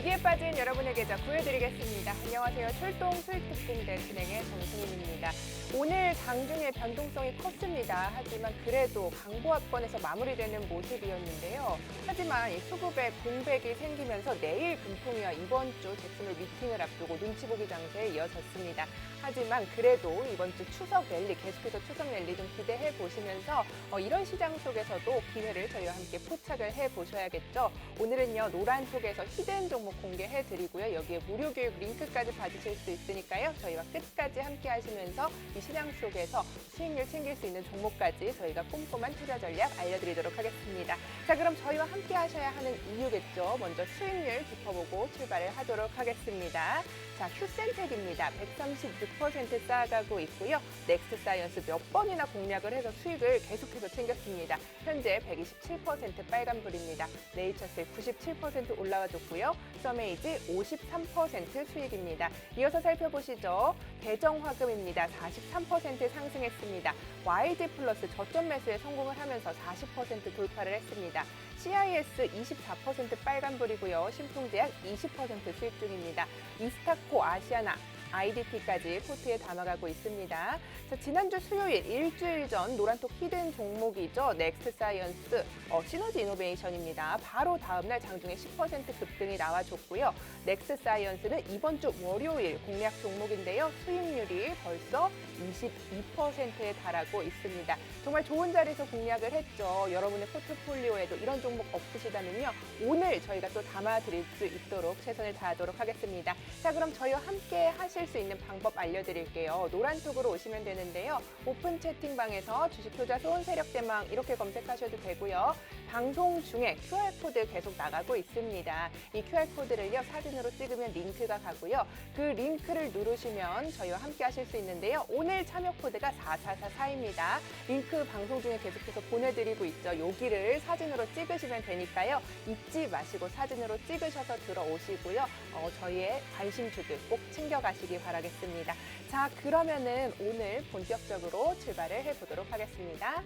위기에 빠진 여러분의 계좌 구해드리겠습니다. 안녕하세요. 출동 수익특공대 진행의 정승윤입니다. 오늘 장중에 변동성이 컸습니다. 하지만 그래도 강보합권에서 마무리되는 모습이었는데요. 하지만 이 수급에 공백이 생기면서 내일 금통위와 이번 주 잭슨홀 미팅을 앞두고 눈치 보기 장세에 이어졌습니다. 하지만 그래도 이번 주 추석 랠리, 계속해서 추석 랠리 좀 기대해 보시면서 이런 시장 속에서도 기회를 저희와 함께 포착을 해 보셔야겠죠. 오늘은요, 노란톡에서 히든 종목 공개해 드리고요. 여기에 무료 교육 링크까지 받으실 수 있으니까요. 저희와 끝까지 함께 하시면서 이 시장 속에서 수익률 챙길 수 있는 종목까지 저희가 꼼꼼한 투자 전략 알려드리도록 하겠습니다. 자, 그럼 저희와 함께 하셔야 하는 이유겠죠. 먼저 수익률 짚어보고 출발을 하도록 하겠습니다. 자, 휴센텍입니다. 136% 쌓아가고 있고요. 넥스사이언스 몇 번이나 공략을 해서 수익을 계속해서 챙겼습니다. 현재 127% 빨간불입니다. 네이처셀 97% 올라와줬고요. 서메이지 53% 수익입니다. 이어서 살펴보시죠. 대정화금입니다. 43% 상승했습니다. YG 플러스 저점 매수에 성공을 하면서 40% 돌파를 했습니다. CIS 24% 빨간불이고요. 신풍제약 20% 수익 중입니다. 이스타코, 아시아나, IDT까지 포트에 담아가고 있습니다. 자, 지난주 수요일 일주일 전 노란톡 히든 종목이죠. 넥스사이언스 시너지 이노베이션입니다. 바로 다음날 장중에 10% 급등이 나와줬고요. 넥스사이언스는 이번 주 월요일 공략 종목인데요. 수익률이 벌써 22%에 달하고 있습니다. 정말 좋은 자리에서 공략을 했죠. 여러분의 포트폴리오에도 이런 종목 없으시다면요. 오늘 저희가 또 담아드릴 수 있도록 최선을 다하도록 하겠습니다. 자, 그럼 저희와 함께 하실 수 있는 방법 알려드릴게요. 노란톡으로 오시면 되는데요. 오픈 채팅방에서 주식효자손 세력대망 이렇게 검색하셔도 되고요. 방송 중에 QR코드 계속 나가고 있습니다. 이 QR코드를요, 사진으로 찍으면 링크가 가고요. 그 링크를 누르시면 저희와 함께 하실 수 있는데요. 오늘 참여 코드가 4444입니다. 링크 방송 중에 계속해서 보내드리고 있죠. 여기를 사진으로 찍으시면 되니까요. 잊지 마시고 사진으로 찍으셔서 들어오시고요. 저희의 관심주들 꼭 챙겨가시기 바라겠습니다. 자, 그러면은 오늘 본격적으로 출발을 해보도록 하겠습니다.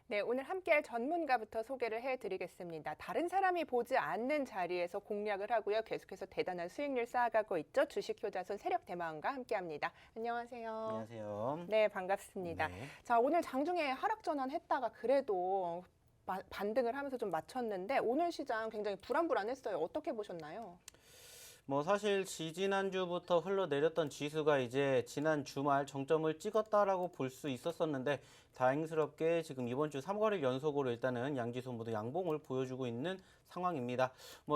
네, 오늘 함께할 전문가부터 소개를 해드리겠습니다. 다른 사람이 보지 않는 자리에서 공략을 하고요. 계속해서 대단한 수익률 쌓아가고 있죠. 주식효자손 세력대망과 함께합니다. 안녕하세요. 안녕하세요. 네, 반갑습니다. 네. 자, 오늘 장중에 하락 전환했다가 그래도 반등을 하면서 좀 맞췄는데 오늘 시장 굉장히 불안불안했어요. 어떻게 보셨나요? 사실 지지난주부터 흘러내렸던 지수가 이제 지난 주말 정점을 찍었다라고 볼 수 있었었는데 다행스럽게 지금 이번 주 3거래일 연속으로 일단은 양지수 모두 양봉을 보여주고 있는 상황입니다.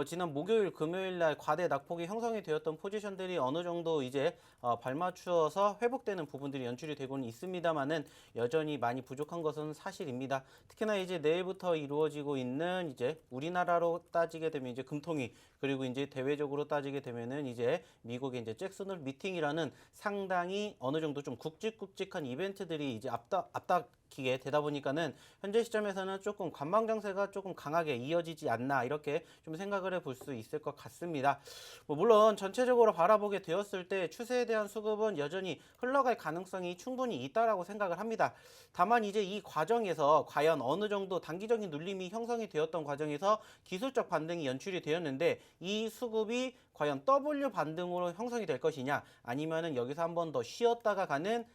지난 목요일, 금요일 날 과대 낙폭이 형성이 되었던 포지션들이 어느 정도 이제 발맞추어서 회복되는 부분들이 연출이 되고는 있습니다만은 여전히 많이 부족한 것은 사실입니다. 특히나 이제 내일부터 이루어지고 있는 이제 우리나라로 따지게 되면 이제 금통위 그리고 이제 대외적으로 따지게 되면은 이제 미국의 이제 잭슨홀 미팅이라는 상당히 어느 정도 좀 굵직굵직한 이벤트들이 이제 앞닥기게 되다 보니까는 현재 시점에서는 조금 관망 장세가 조금 강하게 이어지지 않나 이렇게 좀 생각을 해볼 수 있을 것 같습니다. 물론 전체적으로 바라보게 되었을 때 추세에 대한 수급은 여전히 흘러갈 가능성이 충분히 있다라고 생각을 합니다. 다만 이제 이 과정에서 과연 어느 정도 단기적인 눌림이 형성이 되었던 과정에서 기술적 반등이 연출이 되었는데 이 수급이 과연 W 반등으로 형성이 될 것이냐 아니면은 여기서 한 번 더 쉬었다가 가는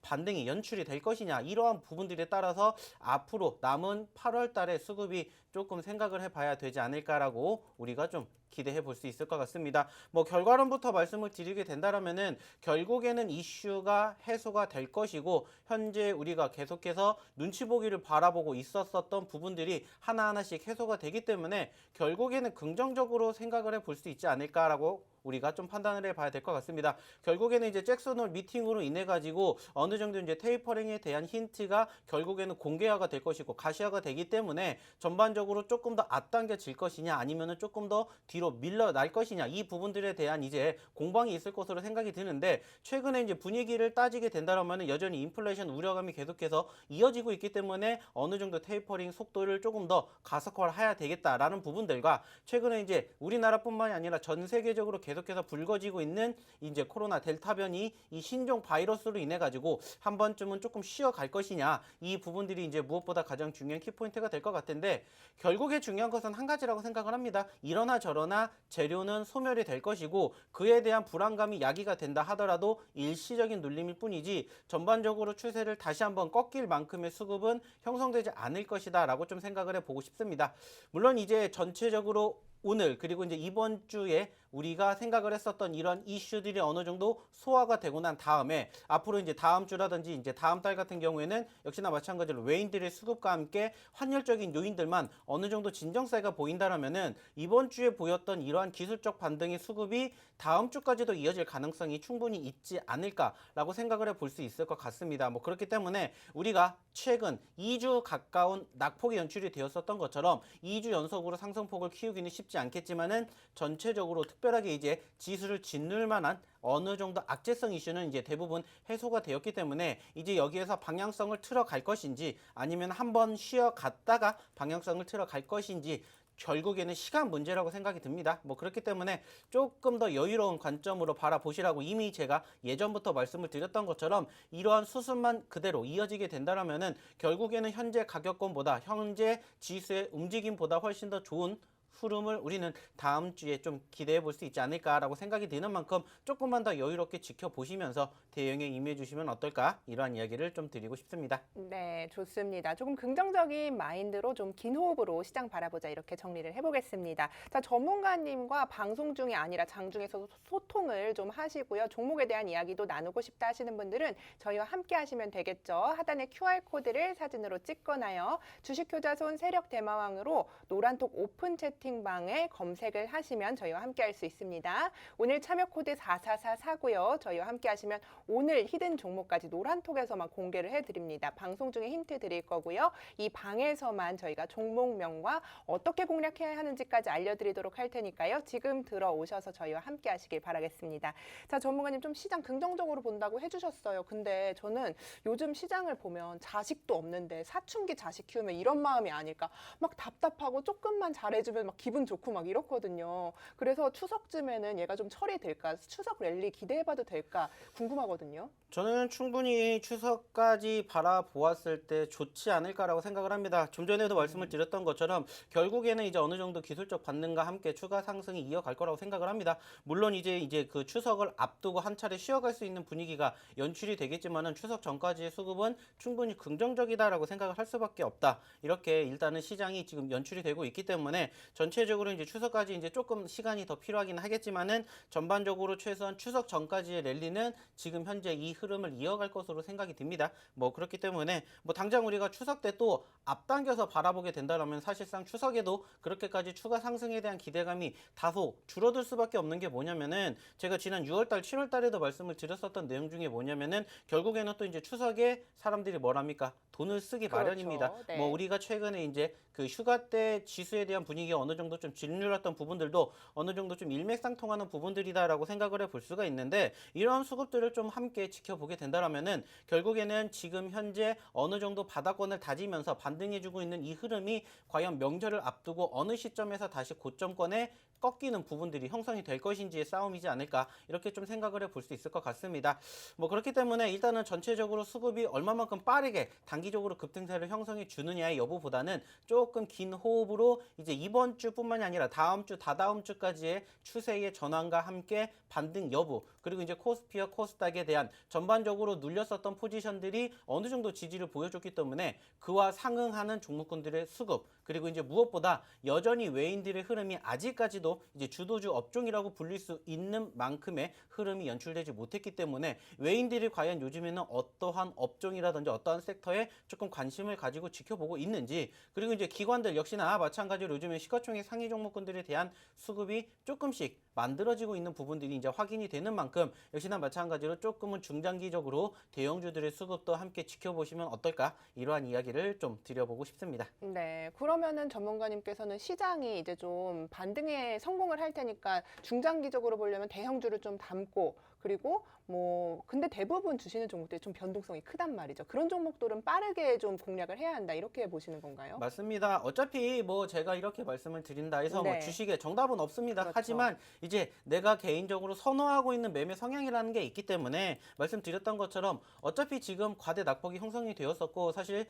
반등이 연출이 될 것이냐 이러한 부분들에 따라서 앞으로 남은 8월 달에 수급이 조금 생각을 해봐야 되지 않을까라고 우리가 좀 기대해 볼 수 있을 것 같습니다. 뭐 결과론부터 말씀을 드리게 된다면은 결국에는 이슈가 해소가 될 것이고 현재 우리가 계속해서 눈치 보기를 바라보고 있었던 부분들이 하나하나씩 해소가 되기 때문에 결국에는 긍정적으로 생각을 해 볼 수 있지 않을까라고 우리가 좀 판단을 해봐야 될 것 같습니다. 결국에는 이제 잭슨홀 미팅으로 인해 가지고 어느 정도 이제 테이퍼링에 대한 힌트가 결국에는 공개화가 될 것이고 가시화가 되기 때문에 전반적으로 조금 더 앞당겨질 것이냐 아니면은 조금 더 뒤로 밀려날 것이냐 이 부분들에 대한 이제 공방이 있을 것으로 생각이 드는데 최근에 이제 분위기를 따지게 된다면은 여전히 인플레이션 우려감이 계속해서 이어지고 있기 때문에 어느 정도 테이퍼링 속도를 조금 더 가속화를 해야 되겠다라는 부분들과 최근에 이제 우리나라뿐만이 아니라 전 세계적으로 계속해서 불거지고 있는 이제 코로나 델타 변이 이 신종 바이러스로 인해 가지고 한 번쯤은 조금 쉬어갈 것이냐 이 부분들이 이제 무엇보다 가장 중요한 키포인트가 될 것 같은데 결국에 중요한 것은 한 가지라고 생각을 합니다. 이러나 저러나 재료는 소멸이 될 것이고 그에 대한 불안감이 야기가 된다 하더라도 일시적인 눌림일 뿐이지 전반적으로 추세를 다시 한번 꺾일 만큼의 수급은 형성되지 않을 것이다 라고 좀 생각을 해보고 싶습니다. 물론 이제 전체적으로 오늘 그리고 이제 이번 주에 우리가 생각을 했었던 이런 이슈들이 어느 정도 소화가 되고 난 다음에 앞으로 이제 다음 주라든지 이제 다음 달 같은 경우에는 역시나 마찬가지로 외인들의 수급과 함께 환율적인 요인들만 어느 정도 진정세가 보인다라면은 이번 주에 보였던 이러한 기술적 반등의 수급이 다음 주까지도 이어질 가능성이 충분히 있지 않을까라고 생각을 해볼 수 있을 것 같습니다. 뭐 그렇기 때문에 우리가 최근 2주 가까운 낙폭이 연출이 되었었던 것처럼 2주 연속으로 상승폭을 키우기는 쉽지 않겠지만은 전체적으로 특별하게 이제 지수를 짓눌 만한 어느 정도 악재성 이슈는 이제 대부분 해소가 되었기 때문에 이제 여기에서 방향성을 틀어갈 것인지 아니면 한번 쉬어갔다가 방향성을 틀어갈 것인지 결국에는 시간 문제라고 생각이 듭니다. 뭐 그렇기 때문에 조금 더 여유로운 관점으로 바라보시라고 이미 제가 예전부터 말씀을 드렸던 것처럼 이러한 수순만 그대로 이어지게 된다면은 결국에는 현재 가격권보다 현재 지수의 움직임보다 훨씬 더 좋은 흐름을 우리는 다음 주에 좀 기대해 볼 수 있지 않을까라고 생각이 드는 만큼 조금만 더 여유롭게 지켜보시면서 대응에 임해 주시면 어떨까 이러한 이야기를 좀 드리고 싶습니다. 네, 좋습니다. 조금 긍정적인 마인드로 좀 긴 호흡으로 시장 바라보자 이렇게 정리를 해보겠습니다. 자, 전문가님과 방송 중이 아니라 장중에서 소통을 좀 하시고요. 종목에 대한 이야기도 나누고 싶다 하시는 분들은 저희와 함께 하시면 되겠죠. 하단에 QR코드를 사진으로 찍거나요. 주식효자손 세력 대마왕으로 노란톡 오픈 채팅방에 검색을 하시면 저희와 함께 할 수 있습니다. 오늘 참여 코드 4444고요. 저희와 함께 하시면 오늘 히든 종목까지 노란톡에서만 공개를 해드립니다. 방송 중에 힌트 드릴 거고요. 이 방에서만 저희가 종목명과 어떻게 공략해야 하는지까지 알려드리도록 할 테니까요. 지금 들어오셔서 저희와 함께 하시길 바라겠습니다. 자, 전문가님 좀 시장 긍정적으로 본다고 해주셨어요. 근데 저는 요즘 시장을 보면 자식도 없는데 사춘기 자식 키우면 이런 마음이 아닐까. 막 답답하고 조금만 잘해주면 막 기분 좋고 막 이렇거든요. 그래서 추석쯤에는 얘가 좀 처리될까? 추석 랠리 기대해봐도 될까? 궁금하거든요. 저는 충분히 추석까지 바라보았을 때 좋지 않을까라고 생각을 합니다. 좀 전에도 말씀을 드렸던 것처럼 결국에는 이제 어느 정도 기술적 반등과 함께 추가 상승이 이어갈 거라고 생각을 합니다. 물론 이제 그 추석을 앞두고 한 차례 쉬어갈 수 있는 분위기가 연출이 되겠지만은 추석 전까지의 수급은 충분히 긍정적이다라고 생각을 할 수밖에 없다. 이렇게 일단은 시장이 지금 연출이 되고 있기 때문에 전체적으로 이제 추석까지 이제 조금 시간이 더 필요하긴 하겠지만은 전반적으로 최소한 추석 전까지의 랠리는 지금 현재 이 흐름을 이어갈 것으로 생각이 듭니다. 뭐 그렇기 때문에 뭐 당장 우리가 추석 때 또 앞당겨서 바라보게 된다면 사실상 추석에도 그렇게까지 추가 상승에 대한 기대감이 다소 줄어들 수밖에 없는 게 뭐냐면은 제가 지난 6월달, 7월달에도 말씀을 드렸었던 내용 중에 뭐냐면은 결국에는 또 이제 추석에 사람들이 뭘 합니까? 돈을 쓰기 그렇죠. 마련입니다. 네. 뭐 우리가 최근에 이제 그 휴가 때 지수에 대한 분위기가 어느 정도 좀 짓눌렸던 부분들도 어느 정도 좀 일맥상통하는 부분들이다라고 생각을 해볼 수가 있는데 이런 수급들을 좀 함께 지켜보게 된다면은 결국에는 지금 현재 어느 정도 바닥권을 다지면서 반등해주고 있는 이 흐름이 과연 명절을 앞두고 어느 시점에서 다시 고점권에 꺾이는 부분들이 형성이 될 것인지의 싸움이지 않을까 이렇게 좀 생각을 해볼 수 있을 것 같습니다. 뭐 그렇기 때문에 일단은 전체적으로 수급이 얼마만큼 빠르게 단기적으로 급등세를 형성해 주느냐의 여부보다는 조금 긴 호흡으로 이제 이번 주뿐만이 아니라 다음 주, 다다음 주까지의 추세의 전환과 함께 반등 여부 그리고 이제 코스피와 코스닥에 대한 전반적으로 눌렸었던 포지션들이 어느 정도 지지를 보여줬기 때문에 그와 상응하는 종목군들의 수급 그리고 이제 무엇보다 여전히 외인들의 흐름이 아직까지도 중에서도 이제 주도주 업종이라고 불릴 수 있는 만큼의 흐름이 연출되지 못했기 때문에 외인들이 과연 요즘에는 어떠한 업종이라든지 어떠한 섹터에 조금 관심을 가지고 지켜보고 있는지, 그리고 이제 기관들 역시나 마찬가지로 요즘에 시가총액 상위 종목군들에 대한 수급이 조금씩 만들어지고 있는 부분들이 이제 확인이 되는 만큼 역시나 마찬가지로 조금은 중장기적으로 대형주들의 수급도 함께 지켜보시면 어떨까, 이러한 이야기를 좀 드려보고 싶습니다. 네, 그러면은 전문가님께서는 시장이 이제 좀 반등에 성공을 할 테니까 중장기적으로 보려면 대형주를 좀 담고, 그리고 뭐 근데 대부분 주시는 종목들이 좀 변동성이 크단 말이죠. 그런 종목들은 빠르게 좀 공략을 해야 한다, 이렇게 보시는 건가요? 맞습니다. 어차피 뭐 제가 이렇게 말씀을 드린다 해서 뭐 네. 주식에 정답은 없습니다. 그렇죠. 하지만 이제 내가 개인적으로 선호하고 있는 매매 성향이라는 게 있기 때문에 말씀드렸던 것처럼 어차피 지금 과대 낙폭이 형성이 되었었고, 사실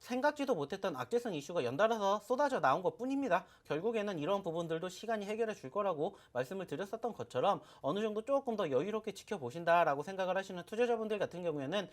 생각지도 못했던 악재성 이슈가 연달아서 쏟아져 나온 것뿐입니다. 결국에는 이런 부분들도 시간이 해결해 줄 거라고 말씀을 드렸었던 것처럼 어느 정도 조금 더 여유롭게 지켜보신다라고 생각을 하시는 투자자분들 같은 경우에는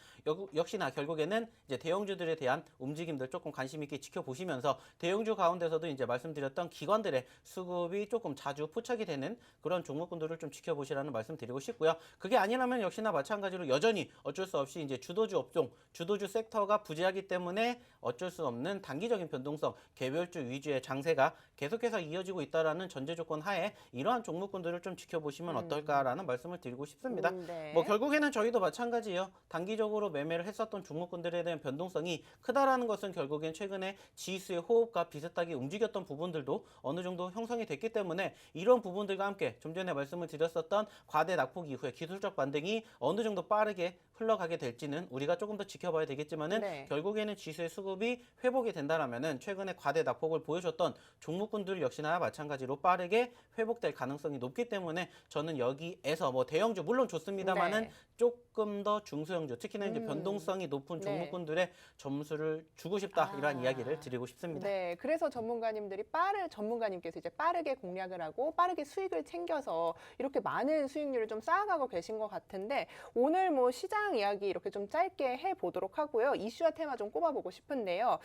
역시나 결국에는 이제 대형주들에 대한 움직임들 조금 관심 있게 지켜보시면서, 대형주 가운데서도 이제 말씀드렸던 기관들의 수급이 조금 자주 포착이 되는 그런 종목군들을 좀 지켜보시라는 말씀 드리고 싶고요. 그게 아니라면 역시나 마찬가지로 여전히 어쩔 수 없이 이제 주도주 업종, 주도주 섹터가 부재하기 때문에 어쩔 수 없는 단기적인 변동성, 개별주 위주의 장세가 계속해서 이어지고 있다라는 전제 조건 하에 이러한 종목군들을 좀 지켜보시면 어떨까라는 말씀을 드리고 싶습니다. 네. 뭐 결국에는 저희도 마찬가지예요. 단기적으로 매매를 했었던 종목군들에 대한 변동성이 크다라는 것은 결국엔 최근에 지수의 호흡과 비슷하게 움직였던 부분들도 어느 정도 형성이 됐기 때문에 이런 부분들과 함께 좀 전에 말씀을 드렸었던 과대 낙폭 이후에 기술적 반등이 어느 정도 빠르게 흘러가게 될지는 우리가 조금 더 지켜봐야 되겠지만은 네. 결국에는 지수의 수급이 회복이 된다라면은 최근에 과대 낙폭을 보여줬던 종목군들 역시나 마찬가지로 빠르게 회복될 가능성이 높기 때문에 저는 여기에서 뭐 대형주 물론 좋습니다만은 네. 조금 더 중소형주, 특히나 이제 변동성이 높은 네. 종목군들의 점수를 주고 싶다, 이러한 이야기를 드리고 싶습니다. 네, 그래서 전문가님께서 이제 빠르게 공략을 하고 빠르게 수익을 챙겨서 이렇게 많은 수익률을 좀 쌓아가고 계신 것 같은데, 오늘 뭐 시장 이야기 이렇게 좀 짧게 해보도록 하고요. 이슈와 테마 좀 꼽아보고 싶은데요.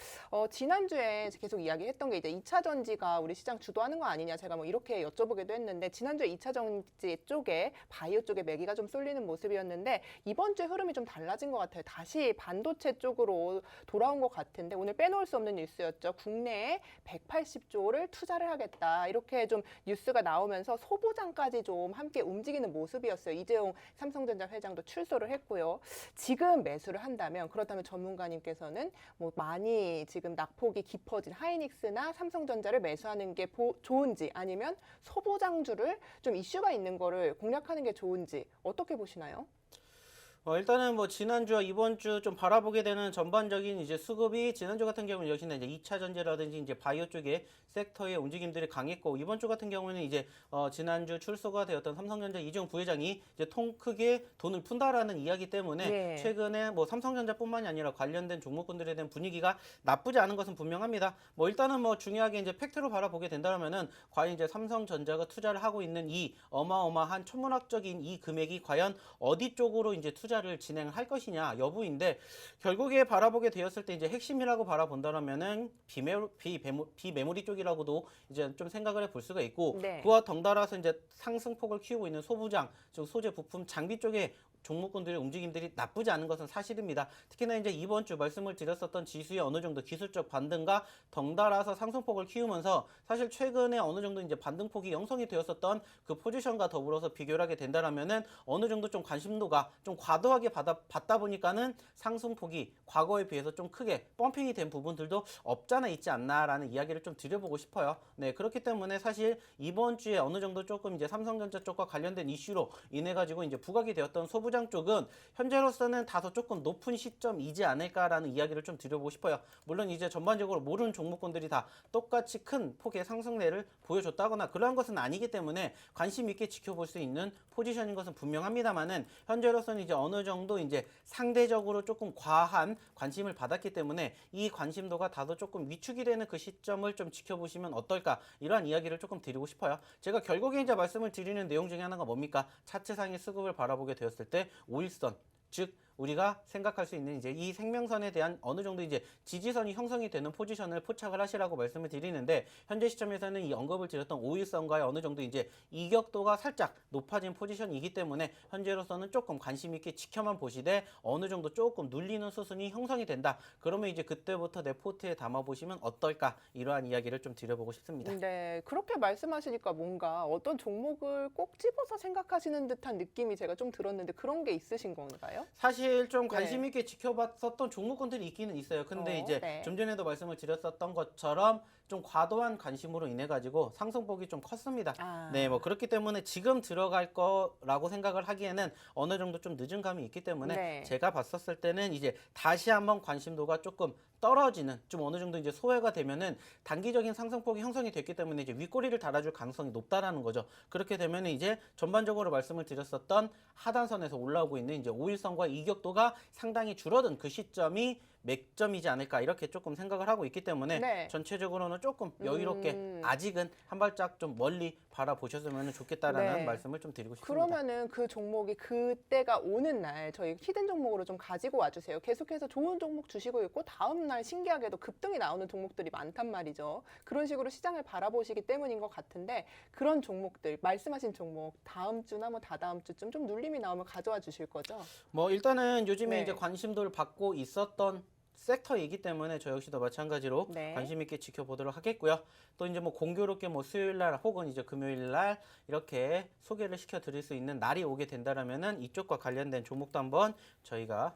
지난주에 계속 이야기했던 게 이제 2차 전지가 우리 시장 주도하는 거 아니냐, 제가 뭐 이렇게 여쭤보기도 했는데, 지난주에 2차 전지 쪽에 바이오 쪽에 매기가 좀 쏠리는 모습이었는데 이번 주에 흐름이 좀 달라진 것 같아요. 다시 반도체 쪽으로 돌아온 것 같은데, 오늘 빼놓을 수 없는 뉴스였죠. 국내에 180조를 투자를 하겠다, 이렇게 좀 뉴스가 나오면서 소부장까지 좀 함께 움직이는 모습이었어요. 이재용 삼성전자 회장도 출소를 했고요. 지금 매수를 한다면, 그렇다면 전문가님께서는 뭐 많이 지금 낙폭이 깊어진 하이닉스나 삼성전자를 매수하는 게 좋은지, 아니면 소부장주를 좀 이슈가 있는 거를 공략하는 게 좋은지 어떻게 보시나요? 일단은 뭐 지난주와 이번 주 좀 바라보게 되는 전반적인 이제 수급이, 지난주 같은 경우는 역시나 이제 2차 전지라든지 이제 바이오 쪽의 섹터의 움직임들이 강했고, 이번 주 같은 경우는 이제 지난주 출소가 되었던 삼성전자 이재용 부회장이 이제 통 크게 돈을 푼다라는 이야기 때문에 네. 최근에 뭐 삼성전자뿐만이 아니라 관련된 종목군들에 대한 분위기가 나쁘지 않은 것은 분명합니다. 뭐 일단은 뭐 중요하게 이제 팩트로 바라보게 된다면은 과연 이제 삼성전자가 투자를 하고 있는 이 어마어마한 천문학적인 이 금액이 과연 어디 쪽으로 이제 투자를 진행할 것이냐 여부인데, 결국에 바라보게 되었을 때 이제 핵심이라고 바라본다면은 비메모리 쪽이라고도 이제 좀 생각을 해볼 수가 있고, 네. 그와 덩달아서 이제 상승폭을 키우고 있는 소부장, 즉 소재 부품 장비 쪽에 종목군들의 움직임들이 나쁘지 않은 것은 사실입니다. 특히나 이제 이번 주 말씀을 드렸었던 지수의 어느 정도 기술적 반등과 덩달아서 상승폭을 키우면서 사실 최근에 어느 정도 이제 반등폭이 형성이 되었었던 그 포지션과 더불어서 비교를 하게 된다라면은 어느 정도 좀 관심도가 좀 과도하게 받다 보니까는 상승폭이 과거에 비해서 좀 크게 펌핑이 된 부분들도 없잖아 있지 않나라는 이야기를 좀 드려보고 싶어요. 네, 그렇기 때문에 사실 이번 주에 어느 정도 조금 이제 삼성전자 쪽과 관련된 이슈로 인해 가지고 이제 부각이 되었던 소부장 쪽은 현재로서는 다소 조금 높은 시점이지 않을까라는 이야기를 좀 드려보고 싶어요. 물론 이제 전반적으로 모든 종목군들이 다 똑같이 큰 폭의 상승세를 보여줬다거나 그러한 것은 아니기 때문에 관심 있게 지켜볼 수 있는 포지션인 것은 분명합니다만은, 현재로서는 이제 어느 정도 이제 상대적으로 조금 과한 관심을 받았기 때문에 이 관심도가 다소 조금 위축이 되는 그 시점을 좀 지켜보시면 어떨까, 이러한 이야기를 조금 드리고 싶어요. 제가 결국에 이제 말씀을 드리는 내용 중에 하나가 뭡니까? 차트상의 수급을 바라보게 되었을 때 5일선, 즉 우리가 생각할 수 있는 이제 이 생명선에 대한 어느 정도 이제 지지선이 형성이 되는 포지션을 포착을 하시라고 말씀을 드리는데 현재 시점에서는 이 언급을 드렸던 5일선과의 어느 정도 이제 이격도가 살짝 높아진 포지션이기 때문에 현재로서는 조금 관심 있게 지켜만 보시되 어느 정도 조금 눌리는 수순이 형성이 된다. 그러면 이제 그때부터 내 포트에 담아 보시면 어떨까? 이러한 이야기를 좀 드려보고 싶습니다. 네, 그렇게 말씀하시니까 뭔가 어떤 종목을 꼭 집어서 생각하시는 듯한 느낌이 제가 좀 들었는데 그런 게 있으신 건가요? 사실 좀 네. 관심 있게 지켜봤었던 종목군들이 있기는 있어요. 근데 이제 네. 좀 전에도 말씀을 드렸었던 것처럼 좀 과도한 관심으로 인해 가지고 상승폭이 좀 컸습니다. 아. 네, 뭐 그렇기 때문에 지금 들어갈 거라고 생각을 하기에는 어느 정도 좀 늦은 감이 있기 때문에 네. 제가 봤었을 때는 이제 다시 한번 관심도가 조금 떨어지는 좀 어느 정도 이제 소외가 되면은 단기적인 상승폭이 형성이 됐기 때문에 이제 윗꼬리를 달아줄 가능성이 높다라는 거죠. 그렇게 되면은 이제 전반적으로 말씀을 드렸었던 하단선에서 올라오고 있는 이제 5일선과 이격도가 상당히 줄어든 그 시점이 맥점이지 않을까 이렇게 조금 생각을 하고 있기 때문에 네. 전체적으로는 조금 여유롭게 아직은 한 발짝 좀 멀리 바라보셨으면 좋겠다라는 네. 말씀을 좀 드리고 싶습니다. 그러면은 그 종목이 그때가 오는 날 저희 히든 종목으로 좀 가지고 와주세요. 계속해서 좋은 종목 주시고 있고 다음 날 신기하게도 급등이 나오는 종목들이 많단 말이죠. 그런 식으로 시장을 바라보시기 때문인 것 같은데 그런 종목들 말씀하신 종목 다음 주나 뭐 다다음 주쯤 좀 눌림이 나오면 가져와 주실 거죠? 뭐 일단은 요즘에 네. 이제 관심도를 받고 있었던 섹터이기 때문에 저 역시도 마찬가지로 네. 관심 있게 지켜보도록 하겠고요. 또 이제 뭐 공교롭게 뭐 수요일 날 혹은 이제 금요일 날 이렇게 소개를 시켜 드릴 수 있는 날이 오게 된다라면은 이쪽과 관련된 종목도 한번 저희가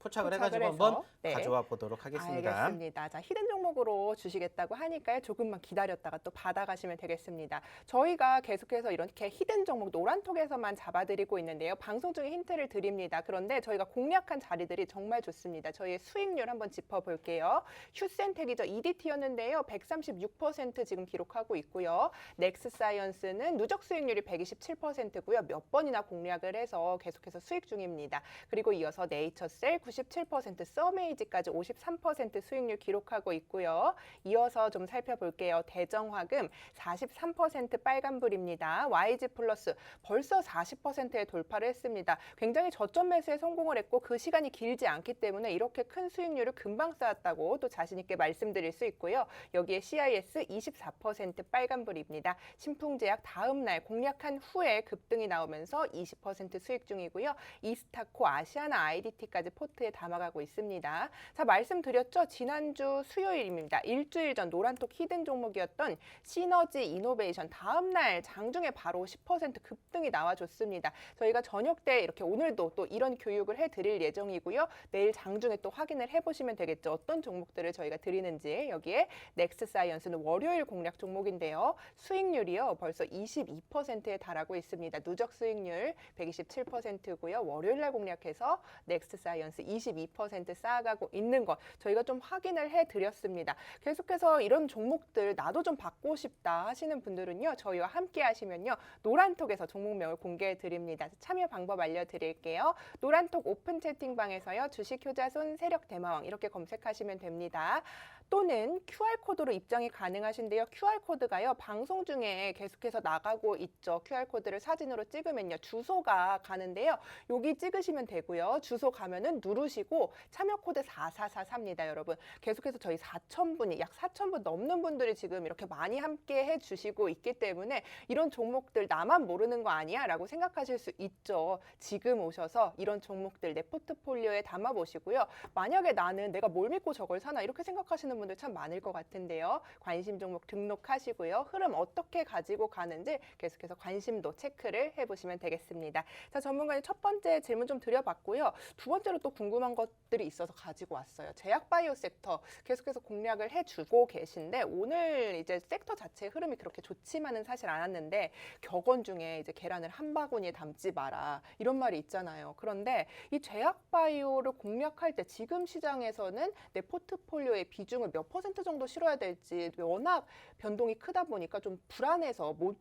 포착을 해가지고 해서, 한번 네. 가져와 보도록 하겠습니다. 알겠습니다. 자, 히든 종목으로 주시겠다고 하니까요. 조금만 기다렸다가 또 받아가시면 되겠습니다. 저희가 계속해서 이렇게 히든 종목 노란톡에서만 잡아드리고 있는데요. 방송 중에 힌트를 드립니다. 그런데 저희가 공략한 자리들이 정말 좋습니다. 저희의 수익률 한번 짚어볼게요. 휴센텍이죠. EDT였는데요. 136% 지금 기록하고 있고요. 넥스사이언스는 누적 수익률이 127%고요. 몇 번이나 공략을 해서 계속해서 수익 중입니다. 그리고 이어서 네이처셀 97%, 서메이지까지 53% 수익률 기록하고 있고요. 이어서 좀 살펴볼게요. 대정화금 43% 빨간불입니다. YG 플러스 벌써 40%에 돌파를 했습니다. 굉장히 저점 매수에 성공을 했고 그 시간이 길지 않기 때문에 이렇게 큰 수익률을 금방 쌓았다고 또 자신 있게 말씀드릴 수 있고요. 여기에 CIS 24% 빨간불입니다. 신풍제약 다음 날 공략한 후에 급등이 나오면서 20% 수익 중이고요. 이스타코, 아시아나 IDT까지 포트에 담아가고 있습니다. 자, 말씀드렸죠? 지난주 수요일입니다. 일주일 전 노란톡 히든 종목이었던 시너지 이노베이션 다음 날 장중에 바로 10% 급등이 나와줬습니다. 저희가 저녁 때 이렇게 오늘도 또 이런 교육을 해드릴 예정이고요. 내일 장중에 또 확인을 해보시면 되겠죠. 어떤 종목들을 저희가 드리는지. 여기에 넥스사이언스는 월요일 공략 종목인데요. 수익률이요. 벌써 22%에 달하고 있습니다. 누적 수익률 127%고요. 월요일 날 공략해서 넥스사이언스 22% 쌓아가고 있는 것 저희가 좀 확인을 해드렸습니다. 계속해서 이런 종목들 나도 좀 받고 싶다 하시는 분들은요. 저희와 함께 하시면요. 노란톡에서 종목명을 공개해 드립니다. 참여 방법 알려드릴게요. 노란톡 오픈 채팅방에서요. 주식 효자손 세력 대마왕 이렇게 검색하시면 됩니다. 또는 QR코드로 입장이 가능하신데요. QR코드가요. 방송 중에 계속해서 나가고 있죠. QR코드를 사진으로 찍으면요. 주소가 가는데요. 여기 찍으시면 되고요. 주소 가면은 누르시고 참여 코드 4444입니다, 여러분. 계속해서 저희 4,000분이 약 4,000분 넘는 분들이 지금 이렇게 많이 함께 해주시고 있기 때문에 이런 종목들 나만 모르는 거 아니야? 라고 생각하실 수 있죠. 지금 오셔서 이런 종목들 내 포트폴리오에 담아보시고요. 만약에 나는 내가 뭘 믿고 저걸 사나 이렇게 생각하시는 분들 참 많을 것 같은데요. 관심 종목 등록하시고요. 흐름 어떻게 가지고 가는지 계속해서 관심도 체크를 해보시면 되겠습니다. 자, 전문가님 첫 번째 질문 좀 드려봤고요. 두 번째로 또 궁금한 것들이 있어서 가지고 왔어요. 제약바이오 섹터 계속해서 공략을 해주고 계신데 오늘 이제 섹터 자체의 흐름이 그렇게 좋지만은 사실 않았는데 격언 중에 이제 계란을 한 바구니에 담지 마라 이런 말이 있잖아요. 그런데 이 제약바이오를 공략할 때 지금 시장에서는 내 포트폴리오의 비중을 몇 % 정도 실어야 될지 워낙 변동이 크다 보니까 좀 불안해서 못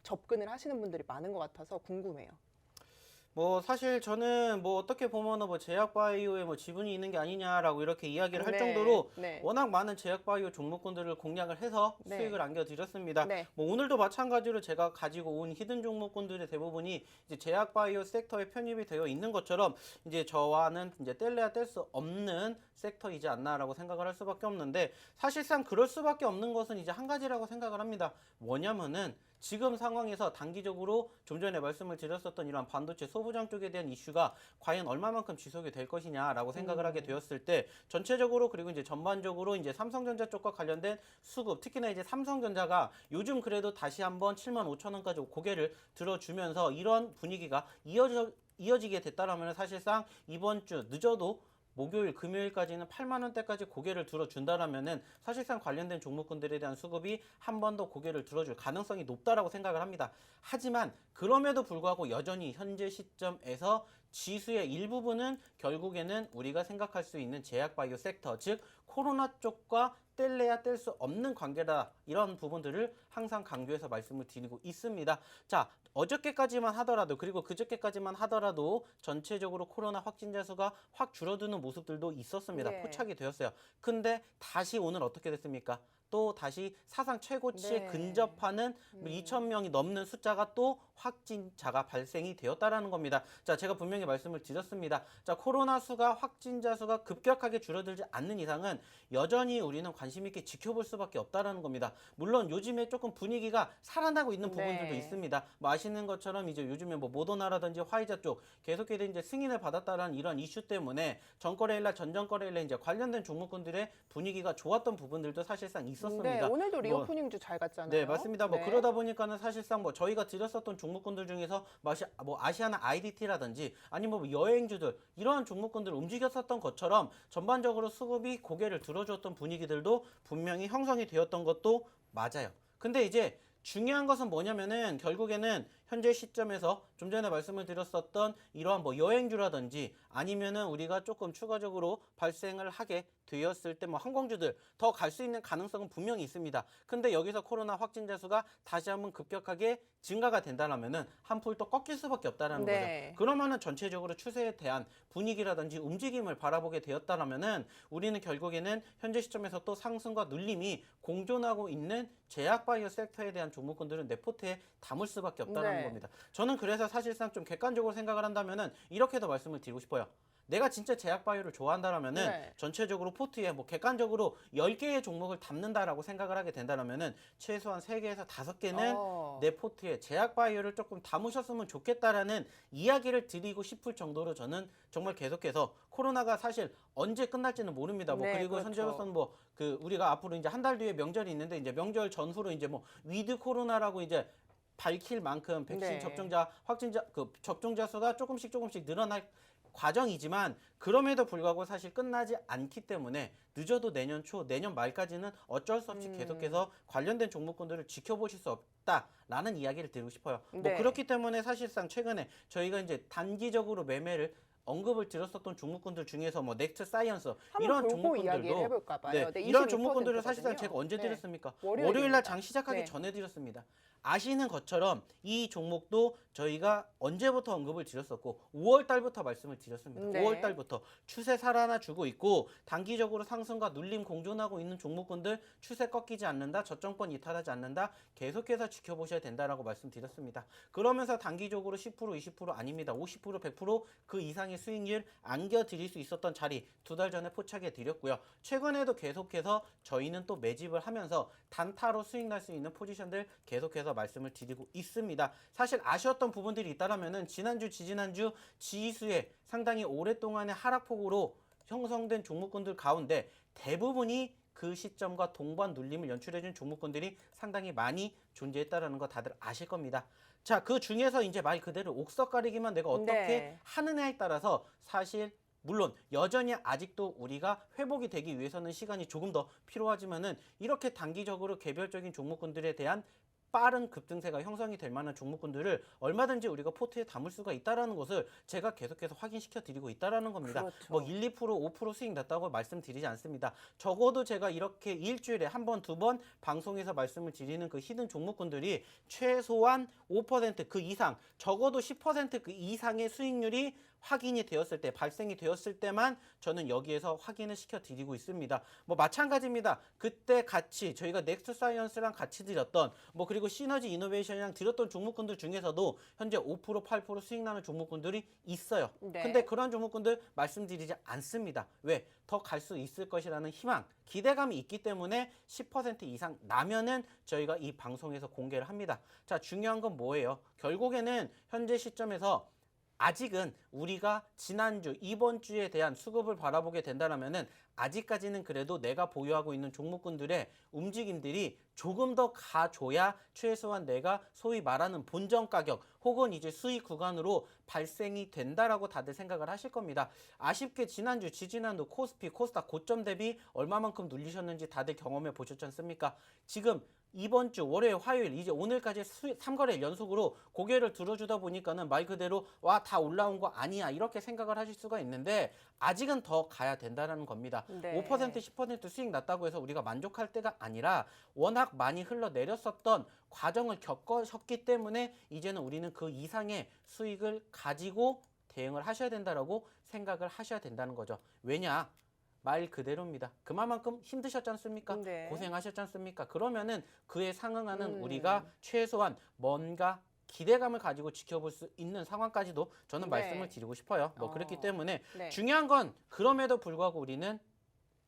접근을 하시는 분들이 많은 것 같아서 궁금해요. 뭐 사실 저는 뭐 어떻게 보면은 뭐 제약바이오에 뭐 지분이 있는 게 아니냐라고 이렇게 이야기를 할 네, 정도로 네. 워낙 많은 제약바이오 종목군들을 공략을 해서 네. 수익을 안겨드렸습니다. 네. 뭐 오늘도 마찬가지로 제가 가지고 온 히든 종목군들의 대부분이 이제 제약바이오 섹터에 편입이 되어 있는 것처럼 이제 저와는 이제 뗄래야 뗄 수 없는 섹터이지 않나라고 생각을 할 수밖에 없는데, 사실상 그럴 수밖에 없는 것은 이제 한 가지라고 생각을 합니다. 뭐냐면은 지금 상황에서 단기적으로 좀 전에 말씀을 드렸었던 이러한 반도체 소부장 쪽에 대한 이슈가 과연 얼마만큼 지속이 될 것이냐라고 생각을 하게 되었을 때, 전체적으로 그리고 이제 전반적으로 이제 삼성전자 쪽과 관련된 수급, 특히나 이제 삼성전자가 요즘 그래도 다시 한번 75,000원까지 고개를 들어주면서 이런 분위기가 이어지게 됐다라면 사실상 이번 주 늦어도 목요일, 금요일까지는 8만 원대까지 고개를 들어준다라면은 사실상 관련된 종목군들에 대한 수급이 한 번 더 고개를 들어줄 가능성이 높다라고 생각을 합니다. 하지만 그럼에도 불구하고 여전히 현재 시점에서 지수의 일부분은 결국에는 우리가 생각할 수 있는 제약바이오 섹터, 즉 코로나 쪽과 뗄래야 뗄 수 없는 관계다, 이런 부분들을 항상 강조해서 말씀을 드리고 있습니다. 자, 어저께까지만 하더라도 그리고 그저께까지만 하더라도 전체적으로 코로나 확진자 수가 확 줄어드는 모습들도 있었습니다. 네. 포착이 되었어요. 근데 다시 오늘 어떻게 됐습니까? 또 다시 사상 최고치에 네. 근접하는 2,000명이 넘는 숫자가 또 확진자가 발생이 되었다라는 겁니다. 자, 제가 분명히 말씀을 드렸습니다. 자, 코로나 수가, 확진자 수가 급격하게 줄어들지 않는 이상은 여전히 우리는 관심 있게 지켜볼 수밖에 없다라는 겁니다. 물론 요즘에 조금 분위기가 살아나고 있는 부분들도 네. 있습니다. 뭐 아시는 것처럼 이제 요즘에 뭐 모더나라든지 화이자 쪽 계속해서 이제 승인을 받았다라는 이런 이슈 때문에 전거래일날, 전전거래일날 이제 관련된 종목군들의 분위기가 좋았던 부분들도 사실상 네, 있었습니다. 오늘도 뭐, 리오프닝주 잘 갔잖아요. 네, 맞습니다. 뭐 네. 그러다 보니까는 사실상 뭐 저희가 드렸었던 종목군들 중에서 뭐 아시아나 IDT라든지 아니면 뭐 여행주들, 이러한 종목군들 움직였었던 것처럼 전반적으로 수급이 고개를 들어줬던 분위기들도 분명히 형성이 되었던 것도 맞아요. 근데 이제 중요한 것은 뭐냐면은 결국에는 현재 시점에서 좀 전에 말씀을 드렸었던 이러한 뭐 여행주라든지 아니면은 우리가 조금 추가적으로 발생을 하게 되었을 때 뭐 항공주들 더 갈 수 있는 가능성은 분명히 있습니다. 근데 여기서 코로나 확진자 수가 다시 한번 급격하게 증가가 된다면은 한풀 또 꺾일 수밖에 없다라는 네. 거죠. 그러면은 전체적으로 추세에 대한 분위기라든지 움직임을 바라보게 되었다라면은 우리는 결국에는 현재 시점에서 또 상승과 눌림이 공존하고 있는 제약바이오 섹터에 대한 종목군들은 내 포트에 담을 수밖에 없다는 네. 겁니다. 저는 그래서 사실상 좀 객관적으로 생각을 한다면은 이렇게도 말씀을 드리고 싶어요. 내가 진짜 제약바이오를 좋아한다라면은 네. 전체적으로 포트에 뭐 객관적으로 10개의 종목을 담는다라고 생각을 하게 된다라면은 최소한 3개에서 5개는 내 포트에 제약바이오를 조금 담으셨으면 좋겠다라는 이야기를 드리고 싶을 정도로 저는 정말 계속해서 코로나가 사실 언제 끝날지는 모릅니다. 뭐 네, 그리고 그렇죠. 현재로서는 뭐 그 우리가 앞으로 이제 한 달 뒤에 명절이 있는데 이제 명절 전후로 이제 뭐 위드 코로나라고 이제 밝힐 만큼 백신 네. 접종자, 확진자, 그 접종자 수가 조금씩 늘어날 과정이지만 그럼에도 불구하고 사실 끝나지 않기 때문에 늦어도 내년 초, 내년 말까지는 어쩔 수 없이 계속해서 관련된 종목군들을 지켜보실 수 없다라는 이야기를 드리고 싶어요. 네. 뭐 그렇기 때문에 사실상 최근에 저희가 이제 단기적으로 매매를 언급을 드렸었던 종목군들 중에서 뭐 넥트 사이언스 이런 돌고 이야기를 종목군들도 해볼까 봐요. 네, 이런 종목군들을 사실상 22% 제가 언제 네. 드렸습니까? 월요일입니다. 월요일 날 장 시작하기 네. 전에 드렸습니다. 아시는 것처럼 이 종목도 저희가 언제부터 언급을 드렸었고 5월 달부터 말씀을 드렸습니다. 네. 5월 달부터 추세 살아나 주고 있고 단기적으로 상승과 눌림 공존하고 있는 종목군들 추세 꺾이지 않는다, 저점권 이탈하지 않는다, 계속해서 지켜보셔야 된다라고 말씀드렸습니다. 그러면서 단기적으로 10% 20% 아닙니다. 50% 100%그 이상의 수익률 안겨드릴 수 있었던 자리 2달 전에 포착해 드렸고요. 최근에도 계속해서 저희는 또 매집을 하면서 단타로 수익 날 수 있는 포지션들 계속해서 말씀을 드리고 있습니다. 사실 아쉬웠던 부분들이 있다라면은 지난주, 지지난주 지수에 상당히 오랫동안의 하락폭으로 형성된 종목군들 가운데 대부분이 그 시점과 동반 눌림을 연출해준 종목군들이 상당히 많이 존재했다라는 거 다들 아실 겁니다. 자, 그 중에서 이제 말 그대로 옥석 가리기만 내가 어떻게 네. 하느냐에 따라서 사실 물론 여전히 아직도 우리가 회복이 되기 위해서는 시간이 조금 더 필요하지만은 이렇게 단기적으로 개별적인 종목군들에 대한 빠른 급등세가 형성이 될 만한 종목군들을 얼마든지 우리가 포트에 담을 수가 있다라는 것을 제가 계속해서 확인시켜 드리고 있다라는 겁니다. 그렇죠. 뭐 1, 2%, 5% 수익 났다고 말씀드리지 않습니다. 적어도 제가 이렇게 일주일에 한 번, 두 번 방송에서 말씀을 드리는 그 히든 종목군들이 최소한 5%그 이상, 적어도 10%그 이상의 수익률이 확인이 되었을 때, 발생이 되었을 때만 저는 여기에서 확인을 시켜드리고 있습니다. 뭐 마찬가지입니다. 그때 같이 저희가 넥스트 사이언스랑 같이 드렸던 그리고 시너지 이노베이션이랑 드렸던 종목군들 중에서도 현재 5%, 8% 수익 나는 종목군들이 있어요. 네. 근데 그런 종목군들 말씀드리지 않습니다. 왜? 더 갈 수 있을 것이라는 희망, 기대감이 있기 때문에 10% 이상 나면은 저희가 이 방송에서 공개를 합니다. 자, 중요한 건 뭐예요? 결국에는 현재 시점에서 아직은 우리가 지난주, 이번 주에 대한 수급을 바라보게 된다면은 아직까지는 그래도 내가 보유하고 있는 종목군들의 움직임들이 조금 더 가줘야 최소한 내가 소위 말하는 본전 가격 혹은 이제 수익 구간으로 발생이 된다라고 다들 생각을 하실 겁니다. 아쉽게 지난주, 지지난주 코스피, 코스닥 고점 대비 얼마만큼 눌리셨는지 다들 경험해 보셨지 않습니까? 지금 이번 주 월요일, 화요일, 이제 오늘까지 3거래일 연속으로 고개를 들어주다 보니까는 말 그대로 와, 다 올라온 거 아니야 이렇게 생각을 하실 수가 있는데 아직은 더 가야 된다는 겁니다. 네. 5%, 10% 수익 났다고 해서 우리가 만족할 때가 아니라 워낙 많이 흘러내렸었던 과정을 겪으셨기 때문에 이제는 우리는 그 이상의 수익을 가지고 대응을 하셔야 된다라고 생각을 하셔야 된다는 거죠. 왜냐? 말 그대로입니다. 그만큼 힘드셨지 않습니까? 네. 고생하셨지 않습니까? 그러면은 그에 상응하는 우리가 최소한 뭔가 기대감을 가지고 지켜볼 수 있는 상황까지도 저는 네. 말씀을 드리고 싶어요. 그렇기 때문에 네. 중요한 건 그럼에도 불구하고 우리는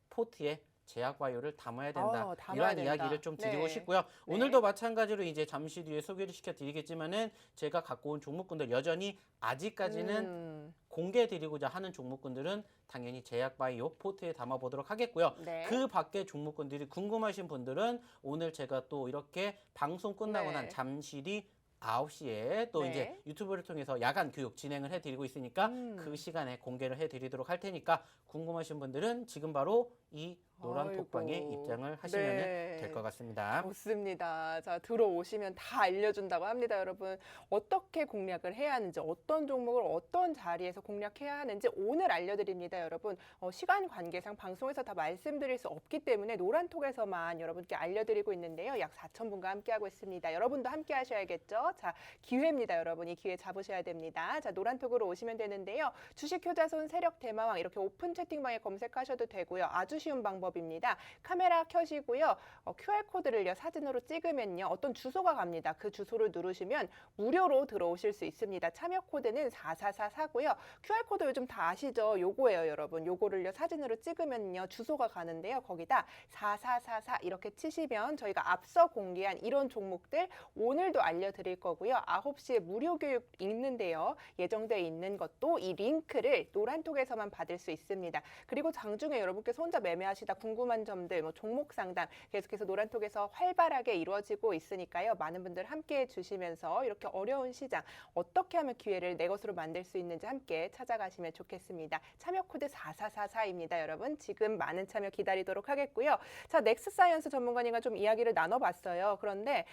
포트에 제약 바이오를 담아야 된다. 담아야 이러한 된다. 이야기를 좀 드리고 네. 싶고요. 네. 오늘도 마찬가지로 이제 잠시 뒤에 소개를 시켜드리겠지만은 제가 갖고 온 종목군들 여전히 아직까지는 공개드리고자 하는 종목군들은 당연히 제약바이오 포트에 담아보도록 하겠고요. 네. 그 밖에 종목군들이 궁금하신 분들은 오늘 제가 또 이렇게 방송 끝나고 네. 난 잠시 뒤 9시에 또 네. 이제 유튜브를 통해서 야간 교육 진행을 해드리고 있으니까 그 시간에 공개를 해드리도록 할 테니까 궁금하신 분들은 지금 바로 이 노란 아이고. 톡방에 입장을 하시면 네. 될 것 같습니다. 좋습니다. 자, 들어오시면 다 알려준다고 합니다, 여러분. 어떻게 공략을 해야 하는지, 어떤 종목을 어떤 자리에서 공략해야 하는지 오늘 알려드립니다, 여러분. 시간 관계상 방송에서 다 말씀드릴 수 없기 때문에 노란톡에서만 여러분께 알려드리고 있는데요. 약 4,000분과 함께하고 있습니다. 여러분도 함께 하셔야겠죠? 자, 기회입니다, 여러분. 이 기회 잡으셔야 됩니다. 자, 노란톡으로 오시면 되는데요. 주식 효자손 세력 대마왕 이렇게 오픈 채팅방에 검색하셔도 되고요. 아주 쉬운 방법입니다. 카메라 켜시고요. QR코드를요, 사진으로 찍으면요, 어떤 주소가 갑니다. 그 주소를 누르시면 무료로 들어오실 수 있습니다. 참여 코드는 4444고요. QR코드 요즘 다 아시죠? 요거예요, 여러분. 요거를요, 사진으로 찍으면요, 주소가 가는데요. 거기다 4444 이렇게 치시면 저희가 앞서 공개한 이런 종목들 오늘도 알려드릴 거고요. 9시에 무료 교육 있는데요. 예정되어 있는 것도 이 링크를 노란톡에서만 받을 수 있습니다. 그리고 장중에 여러분께서 혼자 매매하시다 궁금한 점들, 종목 상담 계속해서 노란톡에서 활발하게 이루어지고 있으니까요. 많은 분들 함께해 주시면서 이렇게 어려운 시장 어떻게 하면 기회를 내 것으로 만들 수 있는지 함께 찾아가시면 좋겠습니다. 참여 코드 4444입니다. 여러분 지금 많은 참여 기다리도록 하겠고요. 자, 넥스사이언스 전문가님과 좀 이야기를 나눠봤어요. 그런데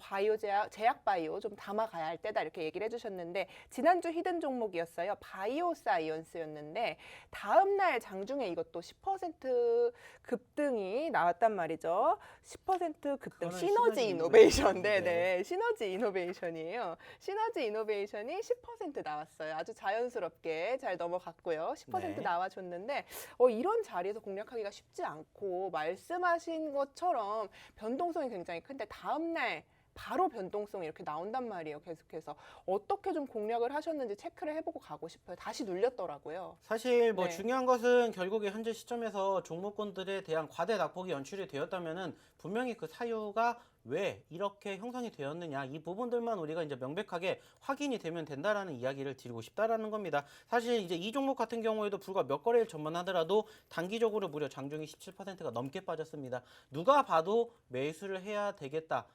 바이오 제약 바이오 좀 담아가야 할 때다 이렇게 얘기를 해주셨는데 지난주 히든 종목이었어요. 바이오 사이언스였는데 다음날 장중에 이것도 10% 급등이 나왔단 말이죠. 10% 급등. 그거는 시너지 이노베이션. 네네. 시너지 이노베이션이에요. 시너지 이노베이션이 10% 나왔어요. 아주 자연스럽게 잘 넘어갔고요. 10% 네. 나와줬는데 이런 자리에서 공략하기가 쉽지 않고 말씀하신 것처럼 변동성이 굉장히 큰데 다음날 바로 변동성이 이렇게 나온단 말이에요. 계속해서 어떻게 좀 공략을 하셨는지 체크를 해보고 가고 싶어요. 다시 눌렸더라고요. 사실 뭐 네. 중요한 것은 결국에 현재 시점에서 종목군들에 대한 과대 낙폭이 연출이 되었다면은 분명히 그 사유가 왜 이렇게 형성이 되었느냐 이 부분들만 우리가 이제 명백하게 확인이 되면 된다라는 이야기를 드리고 싶다라는 겁니다. 사실 이제 이 종목 같은 경우에도 불과 몇 거래일 전만 하더라도 단기적으로 무려 장중이 17%가 넘게 빠졌습니다. 누가 봐도 매수를 해야 되겠다.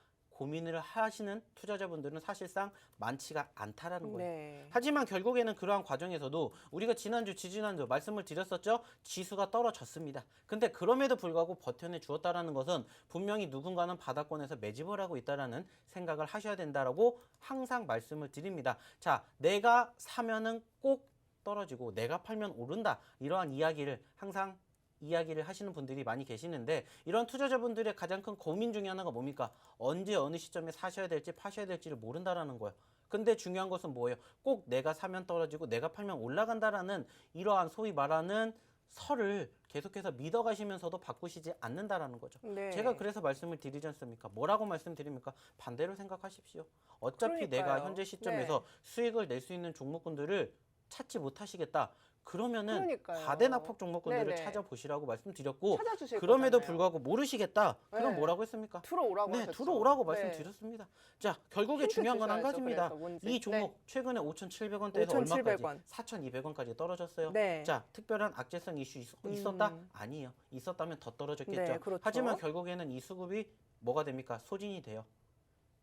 고민을 하시는 투자자분들은 사실상 많지가 않다라는 거예요. 네. 하지만 결국에는 그러한 과정에서도 우리가 지난주, 지지난주 말씀을 드렸었죠. 지수가 떨어졌습니다. 근데 그럼에도 불구하고 버텨내 주었다라는 것은 분명히 누군가는 바닥권에서 매집을 하고 있다라는 생각을 하셔야 된다라고 항상 말씀을 드립니다. 자, 내가 사면은 꼭 떨어지고 내가 팔면 오른다. 이러한 이야기를 항상 이야기를 하시는 분들이 많이 계시는데 이런 투자자분들의 가장 큰 고민 중에 하나가 뭡니까? 언제 어느 시점에 사셔야 될지 파셔야 될지를 모른다라는 거예요. 근데 중요한 것은 뭐예요? 꼭 내가 사면 떨어지고 내가 팔면 올라간다라는 이러한 소위 말하는 설을 계속해서 믿어가시면서도 바꾸시지 않는다라는 거죠. 네. 제가 그래서 말씀을 드리지 않습니까? 뭐라고 말씀드립니까? 반대로 생각하십시오. 어차피 내가 그러니까요. 현재 시점에서 수익을 낼 수 있는 종목군들을 찾지 못하시겠다. 그러면은 그러니까요. 과대납폭 종목군들을 네네. 찾아보시라고 말씀드렸고 찾아주실 그럼에도 거잖아요. 불구하고 모르시겠다. 그럼 네. 뭐라고 했습니까? 들어오라고 네, 하셨죠. 들어오라고 네. 말씀드렸습니다. 자, 결국에 힌트 중요한 건 한 주셔야죠, 가지입니다. 그래서 뭔지. 이 종목 최근에 5,700원대에서 얼마까지? 5,700원. 4,200원까지 떨어졌어요. 네. 자, 특별한 악재성 이슈 있었다? 아니에요. 있었다면 더 떨어졌겠죠. 네, 그렇죠. 하지만 결국에는 이 수급이 뭐가 됩니까? 소진이 돼요.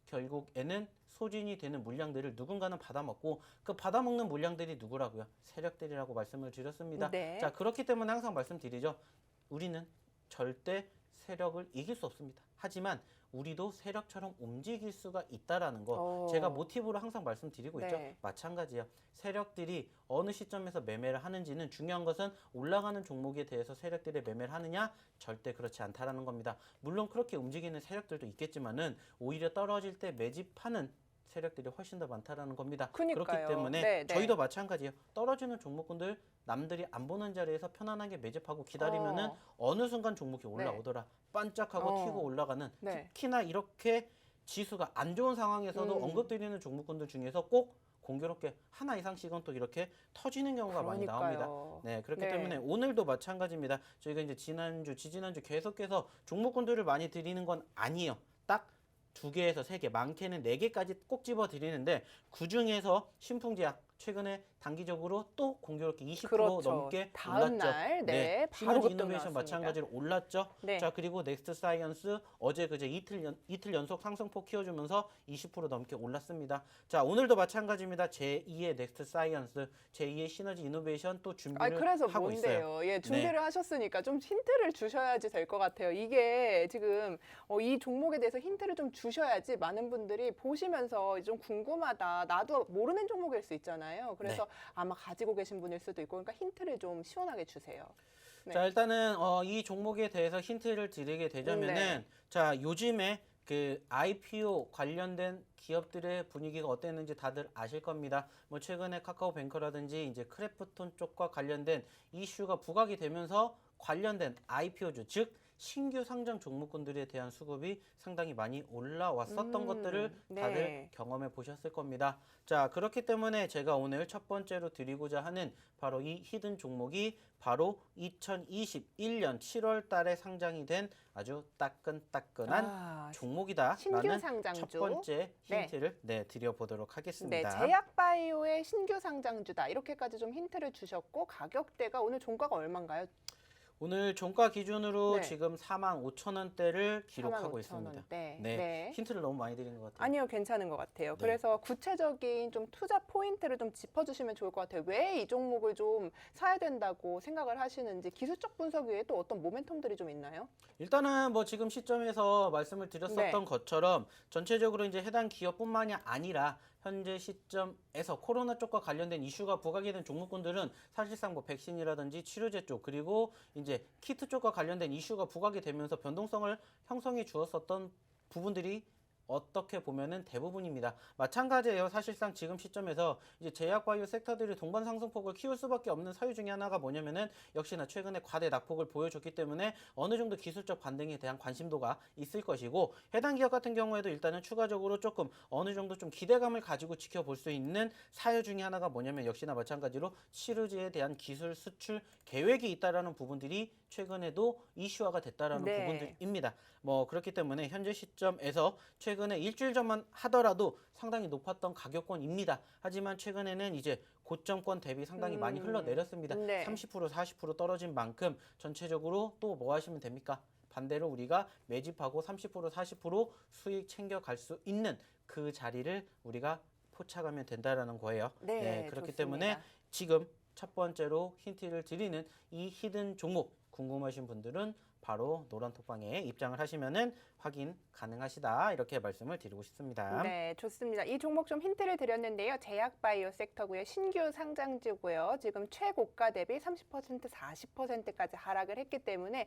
결국에는 소진이 되는 물량들을 누군가는 받아먹고 그 받아먹는 물량들이 누구라고요? 세력들이라고 말씀을 드렸습니다. 네. 자, 그렇기 때문에 항상 말씀드리죠. 우리는 절대 세력을 이길 수 없습니다. 하지만 우리도 세력처럼 움직일 수가 있다라는 거 제가 모티브로 항상 말씀드리고 있죠. 네. 마찬가지예요. 세력들이 어느 시점에서 매매를 하는지는 중요한 것은 올라가는 종목에 대해서 세력들이 매매를 하느냐 절대 그렇지 않다라는 겁니다. 물론 그렇게 움직이는 세력들도 있겠지만은 오히려 떨어질 때 매집하는 세력들이 훨씬 더 많다라는 겁니다. 그러니까요. 그렇기 때문에 네, 네. 저희도 마찬가지예요. 떨어지는 종목군들 남들이 안 보는 자리에서 편안하게 매집하고 기다리면은 어느 순간 종목이 올라오더라. 반짝하고 튀고 올라가는 네. 특히나 이렇게 지수가 안 좋은 상황에서도 언급드리는 종목군들 중에서 꼭 공교롭게 하나 이상씩은 또 이렇게 터지는 경우가 많이 나옵니다. 그러니까요. 네, 그렇기 네. 때문에 오늘도 마찬가지입니다. 저희가 이제 지난주, 지지난주 계속해서 종목군들을 많이 드리는 건 아니에요. 딱 2개에서 3개, 많게는 4개까지 꼭 집어 드리는데 그 중에서 신풍제약 최근에 단기적으로 또 공교롭게 20% 그렇죠. 넘게 다음 올랐죠. 날, 네, 바로 시너지 급등 이노베이션 나왔습니다. 마찬가지로 올랐죠. 네. 자, 그리고 넥스트 사이언스 어제 그제 이틀 연속 상승폭 키워주면서 20% 넘게 올랐습니다. 자, 오늘도 마찬가지입니다. 제2의 넥스트 사이언스, 제2의 시너지 이노베이션 또 준비를 그래서 하고 있어요. 뭔데요? 예, 준비를 하셨으니까 좀 힌트를 주셔야지 될 것 같아요. 이게 지금 이 종목에 대해서 힌트를 좀 주셔야지 많은 분들이 보시면서 좀 궁금하다. 나도 모르는 종목일 수 있잖아요. 그래서 아마 가지고 계신 분일 수도 있고, 그러니까 힌트를 좀 시원하게 주세요. 네. 자, 일단은 이 종목에 대해서 힌트를 드리게 되자면은 네. 자, 요즘에 그 IPO 관련된 기업들의 분위기가 어땠는지 다들 아실 겁니다. 뭐 최근에 카카오뱅크라든지 이제 크래프톤 쪽과 관련된 이슈가 부각이 되면서 관련된 IPO주, 즉 신규 상장 종목군들에 대한 수급이 상당히 많이 올라왔었던 것들을 다들 네. 경험해 보셨을 겁니다. 자, 그렇기 때문에 제가 오늘 첫 번째로 드리고자 하는 바로 이 히든 종목이 바로 2021년 7월 달에 상장이 된 아주 따끈따끈한 종목이다. 신규 라는 상장주. 첫 번째 네. 힌트를 드려보도록 네, 하겠습니다. 제약바이오의 신규 상장주다. 이렇게까지 좀 힌트를 주셨고, 가격대가 오늘 종가가 얼마인가요? 오늘 종가 기준으로 네. 지금 45,000원대를 기록하고 45,000원 있습니다. 대. 네. 네. 힌트를 너무 많이 드린 것 같아요. 아니요, 괜찮은 것 같아요. 네. 그래서 구체적인 좀 투자 포인트를 좀 짚어주시면 좋을 것 같아요. 왜 이 종목을 좀 사야 된다고 생각을 하시는지, 기술적 분석 외에 또 어떤 모멘텀들이 좀 있나요? 일단은 뭐 지금 시점에서 말씀을 드렸었던 네. 것처럼 전체적으로 이제 해당 기업뿐만이 아니라 현재 시점에서 코로나 쪽과 관련된 이슈가 부각이 된 종목군들은 사실상 뭐 백신이라든지 치료제 쪽 그리고 이제 키트 쪽과 관련된 이슈가 부각이 되면서 변동성을 형성해 주었었던 부분들이 어떻게 보면은 대부분입니다. 마찬가지예요. 사실상 지금 시점에서 이제 제약바이오 섹터들이 동반 상승폭을 키울 수밖에 없는 사유 중에 하나가 뭐냐면은 역시나 최근에 과대 낙폭을 보여줬기 때문에 어느 정도 기술적 반등에 대한 관심도가 있을 것이고 해당 기업 같은 경우에도 일단은 추가적으로 조금 어느 정도 좀 기대감을 가지고 지켜볼 수 있는 사유 중에 하나가 뭐냐면 역시나 마찬가지로 치료제에 대한 기술 수출 계획이 있다라는 부분들이 최근에도 이슈화가 됐다라는 네. 부분들입니다. 뭐 그렇기 때문에 현재 시점에서 최근에 일주일 전만 하더라도 상당히 높았던 가격권입니다. 하지만 최근에는 이제 고점권 대비 상당히 많이 흘러내렸습니다. 네. 30% 40% 떨어진 만큼 전체적으로 또 뭐 하시면 됩니까? 반대로 우리가 매집하고 30% 40% 수익 챙겨갈 수 있는 그 자리를 우리가 포착하면 된다라는 거예요. 네, 그렇기 좋습니다. 때문에 지금 첫 번째로 힌트를 드리는 이 히든 종목 궁금하신 분들은 바로 노란톡방에 입장을 하시면은 확인 가능하시다 이렇게 말씀을 드리고 싶습니다. 네, 좋습니다. 이 종목 좀 힌트를 드렸는데요. 제약바이오 섹터고요. 신규 상장주고요. 지금 최고가 대비 30%, 40%까지 하락을 했기 때문에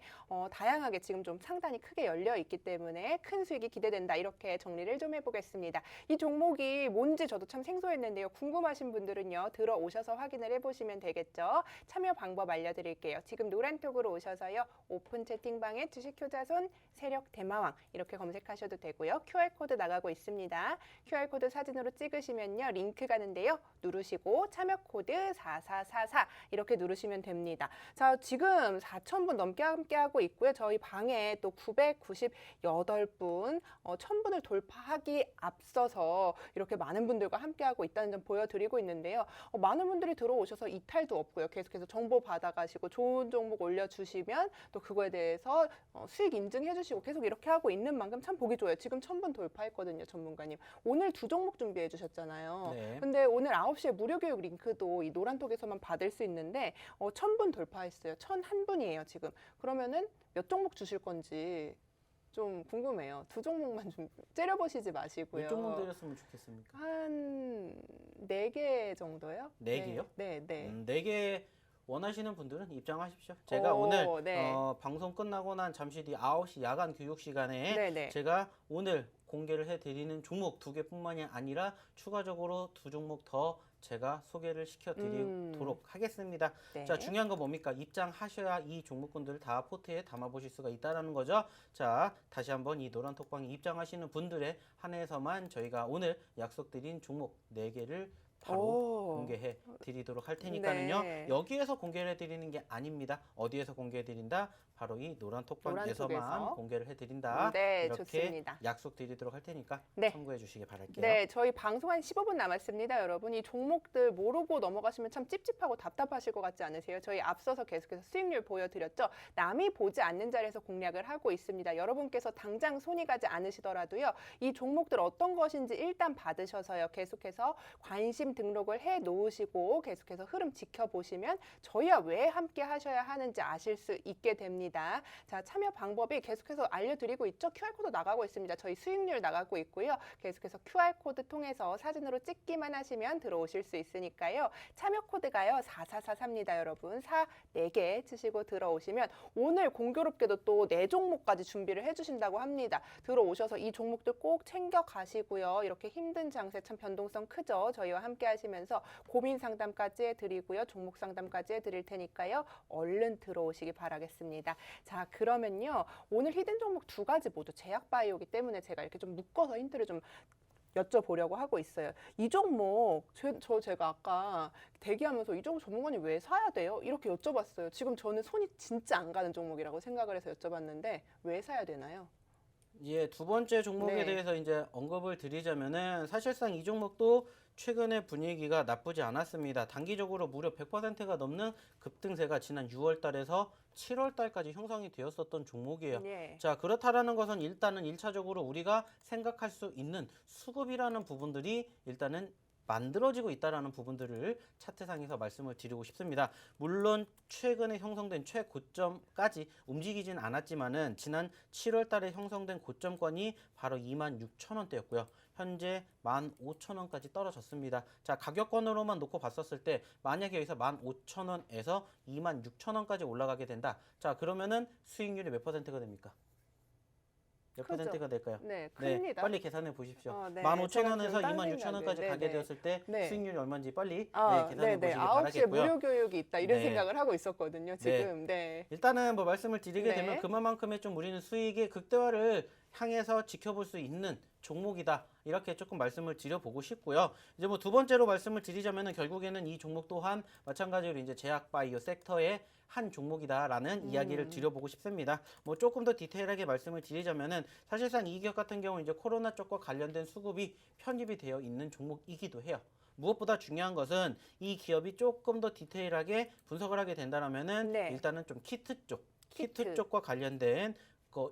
다양하게 지금 좀 상단이 크게 열려 있기 때문에 큰 수익이 기대된다. 이렇게 정리를 좀 해보겠습니다. 이 종목이 뭔지 저도 참 생소했는데요. 궁금하신 분들은요. 들어오셔서 확인을 해보시면 되겠죠. 참여 방법 알려드릴게요. 지금 노란톡으로 오셔서요. 오픈 채팅방에 주식효자손 세력 대마왕 이렇게 검색하셔도 되고요. QR코드 나가고 있습니다. QR코드 사진으로 찍으시면요. 링크 가는데요. 누르시고 참여코드 4444 이렇게 누르시면 됩니다. 자, 지금 4,000분 넘게 함께하고 있고요. 저희 방에 또 998분, 1,000분을 돌파하기 앞서서 이렇게 많은 분들과 함께하고 있다는 점 보여드리고 있는데요. 많은 분들이 들어오셔서 이탈도 없고요. 계속해서 정보 받아가시고 좋은 종목 올려주시면 또 그거에 대해서 수익 인증해 주시고 계속 이렇게 하고 있는 만큼 참 보기 좋아요. 지금 1,000분 돌파했거든요, 전문가님. 오늘 2종목 준비해 주셨잖아요. 네. 근데 오늘 9시에 무료 교육 링크도 이 노란톡에서만 받을 수 있는데 1,000분 돌파했어요. 1,001분이에요, 지금. 그러면은 몇 종목 주실 건지 좀 궁금해요. 2종목만 좀 째려보시지 마시고요. 몇 종목 드렸으면 좋겠습니까? 한 4개 정도요? 4개요? 네. 4개 원하시는 분들은 입장하십시오. 제가 오, 오늘 네. 방송 끝나고 난 잠시 뒤 9시 야간 교육 시간에 네네. 제가 오늘 공개를 해드리는 종목 2개뿐만이 아니라 추가적으로 2종목 더 제가 소개를 시켜드리도록 하겠습니다. 네. 자, 중요한 거 뭡니까? 입장하셔야 이 종목군들을 다 포트에 담아보실 수가 있다는 거죠. 자, 다시 한번 이 노란 톡방에 입장하시는 분들에 한해서만 저희가 오늘 약속드린 종목 4개를 바로 오. 공개해 드리도록 할 테니까는요. 네. 여기에서 공개를 해드리는 게 아닙니다. 어디에서 공개해 드린다? 바로 이 노란 톡방에서만 노란톡에서. 공개를 해드린다. 네, 이렇게 좋습니다. 약속 드리도록 할 테니까 네. 참고해 주시기 바랄게요. 네, 저희 방송 한 15분 남았습니다, 여러분. 이 종목들 모르고 넘어가시면 참 찝찝하고 답답하실 것 같지 않으세요? 저희 앞서서 계속해서 수익률 보여드렸죠. 남이 보지 않는 자리에서 공략을 하고 있습니다. 여러분께서 당장 손이 가지 않으시더라도요. 이 종목들 어떤 것인지 일단 받으셔서요. 계속해서 관심 등록을 해 놓으시고 계속해서 흐름 지켜보시면 저희와 왜 함께 하셔야 하는지 아실 수 있게 됩니다. 자, 참여 방법이 계속해서 알려드리고 있죠. QR코드 나가고 있습니다. 저희 수익률 나가고 있고요. 계속해서 QR코드 통해서 사진으로 찍기만 하시면 들어오실 수 있으니까요. 참여 코드가요. 4444입니다, 여러분. 4개 치시고 들어오시면 오늘 공교롭게도 또 4종목까지 준비를 해주신다고 합니다. 들어오셔서 이 종목들 꼭 챙겨 가시고요. 이렇게 힘든 장세 참 변동성 크죠. 저희와 함께 하시면서 고민 상담까지 해드리고요. 종목 상담까지 해드릴 테니까요. 얼른 들어오시기 바라겠습니다. 자, 그러면요. 오늘 히든 종목 2가지 모두 제약바이오이기 때문에 제가 이렇게 좀 묶어서 힌트를 좀 여쭤보려고 하고 있어요. 이 종목 제가 아까 대기하면서 이 종목 전문가님 왜 사야 돼요? 이렇게 여쭤봤어요. 지금 저는 손이 진짜 안 가는 종목이라고 생각을 해서 여쭤봤는데 왜 사야 되나요? 예, 두 번째 종목에 네. 대해서 이제 언급을 드리자면은 사실상 이 종목도 최근의 분위기가 나쁘지 않았습니다. 단기적으로 무려 100%가 넘는 급등세가 지난 6월 달에서 7월 달까지 형성이 되었었던 종목이에요. 네. 자, 그렇다라는 것은 일단은 1차적으로 우리가 생각할 수 있는 수급이라는 부분들이 일단은 만들어지고 있다라는 부분들을 차트상에서 말씀을 드리고 싶습니다. 물론 최근에 형성된 최고점까지 움직이진 않았지만은 지난 7월 달에 형성된 고점권이 바로 26,000원대였고요. 현재 15,000원까지 떨어졌습니다. 자, 가격권으로만 놓고 봤었을 때 만약에 여기서 15,000원에서 26,000원까지 올라가게 된다. 자, 그러면은 수익률이 몇 %가 됩니까? 몇 크죠. %가 될까요? 네, 큽니다. 빨리 계산해 보십시오. 네. 15,000원에서 제가 지금 26,000원까지 생각을, 가게 네, 되었을 때 네. 수익률이 얼마인지 빨리 계산해 네네. 보시기 9시에 바라겠고요. 무료 교육이 있다 이런 네. 생각을 하고 있었거든요. 지금. 네. 일단은 뭐 말씀을 드리게 네. 되면 그만큼의 좀 우리는 수익의 극대화를 향해서 지켜볼 수 있는 종목이다. 이렇게 조금 말씀을 드려보고 싶고요. 이제 뭐 두 번째로 말씀을 드리자면은 결국에는 이 종목 또한 마찬가지로 이제 제약바이오 섹터의 한 종목이다라는 이야기를 드려보고 싶습니다. 뭐 조금 더 디테일하게 말씀을 드리자면은 사실상 이 기업 같은 경우 이제 코로나 쪽과 관련된 수급이 편입이 되어 있는 종목이기도 해요. 무엇보다 중요한 것은 이 기업이 조금 더 디테일하게 분석을 하게 된다면은 네. 일단은 좀 키트 키트. 쪽과 관련된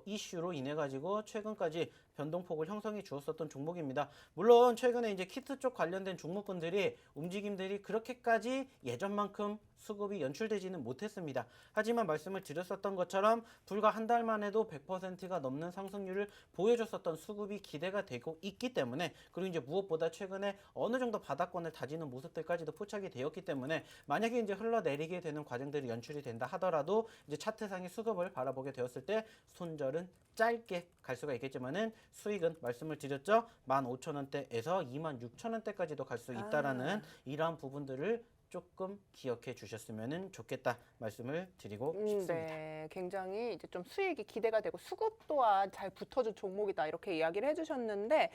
이슈로 인해 가지고 최근까지 변동폭을 형성해 주었었던 종목입니다. 물론 최근에 이제 키트 쪽 관련된 종목군들이 움직임들이 그렇게까지 예전만큼 수급이 연출되지는 못했습니다. 하지만 말씀을 드렸었던 것처럼 불과 한 달만 해도 100%가 넘는 상승률을 보여줬었던 수급이 기대가 되고 있기 때문에, 그리고 이제 무엇보다 최근에 어느 정도 바닥권을 다지는 모습들까지도 포착이 되었기 때문에 만약에 이제 흘러내리게 되는 과정들이 연출이 된다 하더라도 이제 차트상의 수급을 바라보게 되었을 때 손절은 짧게 갈 수가 있겠지만은 수익은 말씀을 드렸죠. 15,000원대에서 26,000원대까지도 갈 수 있다라는 이러한 부분들을 조금 기억해 주셨으면 좋겠다 말씀을 드리고 싶습니다. 네, 굉장히 이제 좀 수익이 기대가 되고 수급 또한 잘 붙어준 종목이다 이렇게 이야기를 해주셨는데,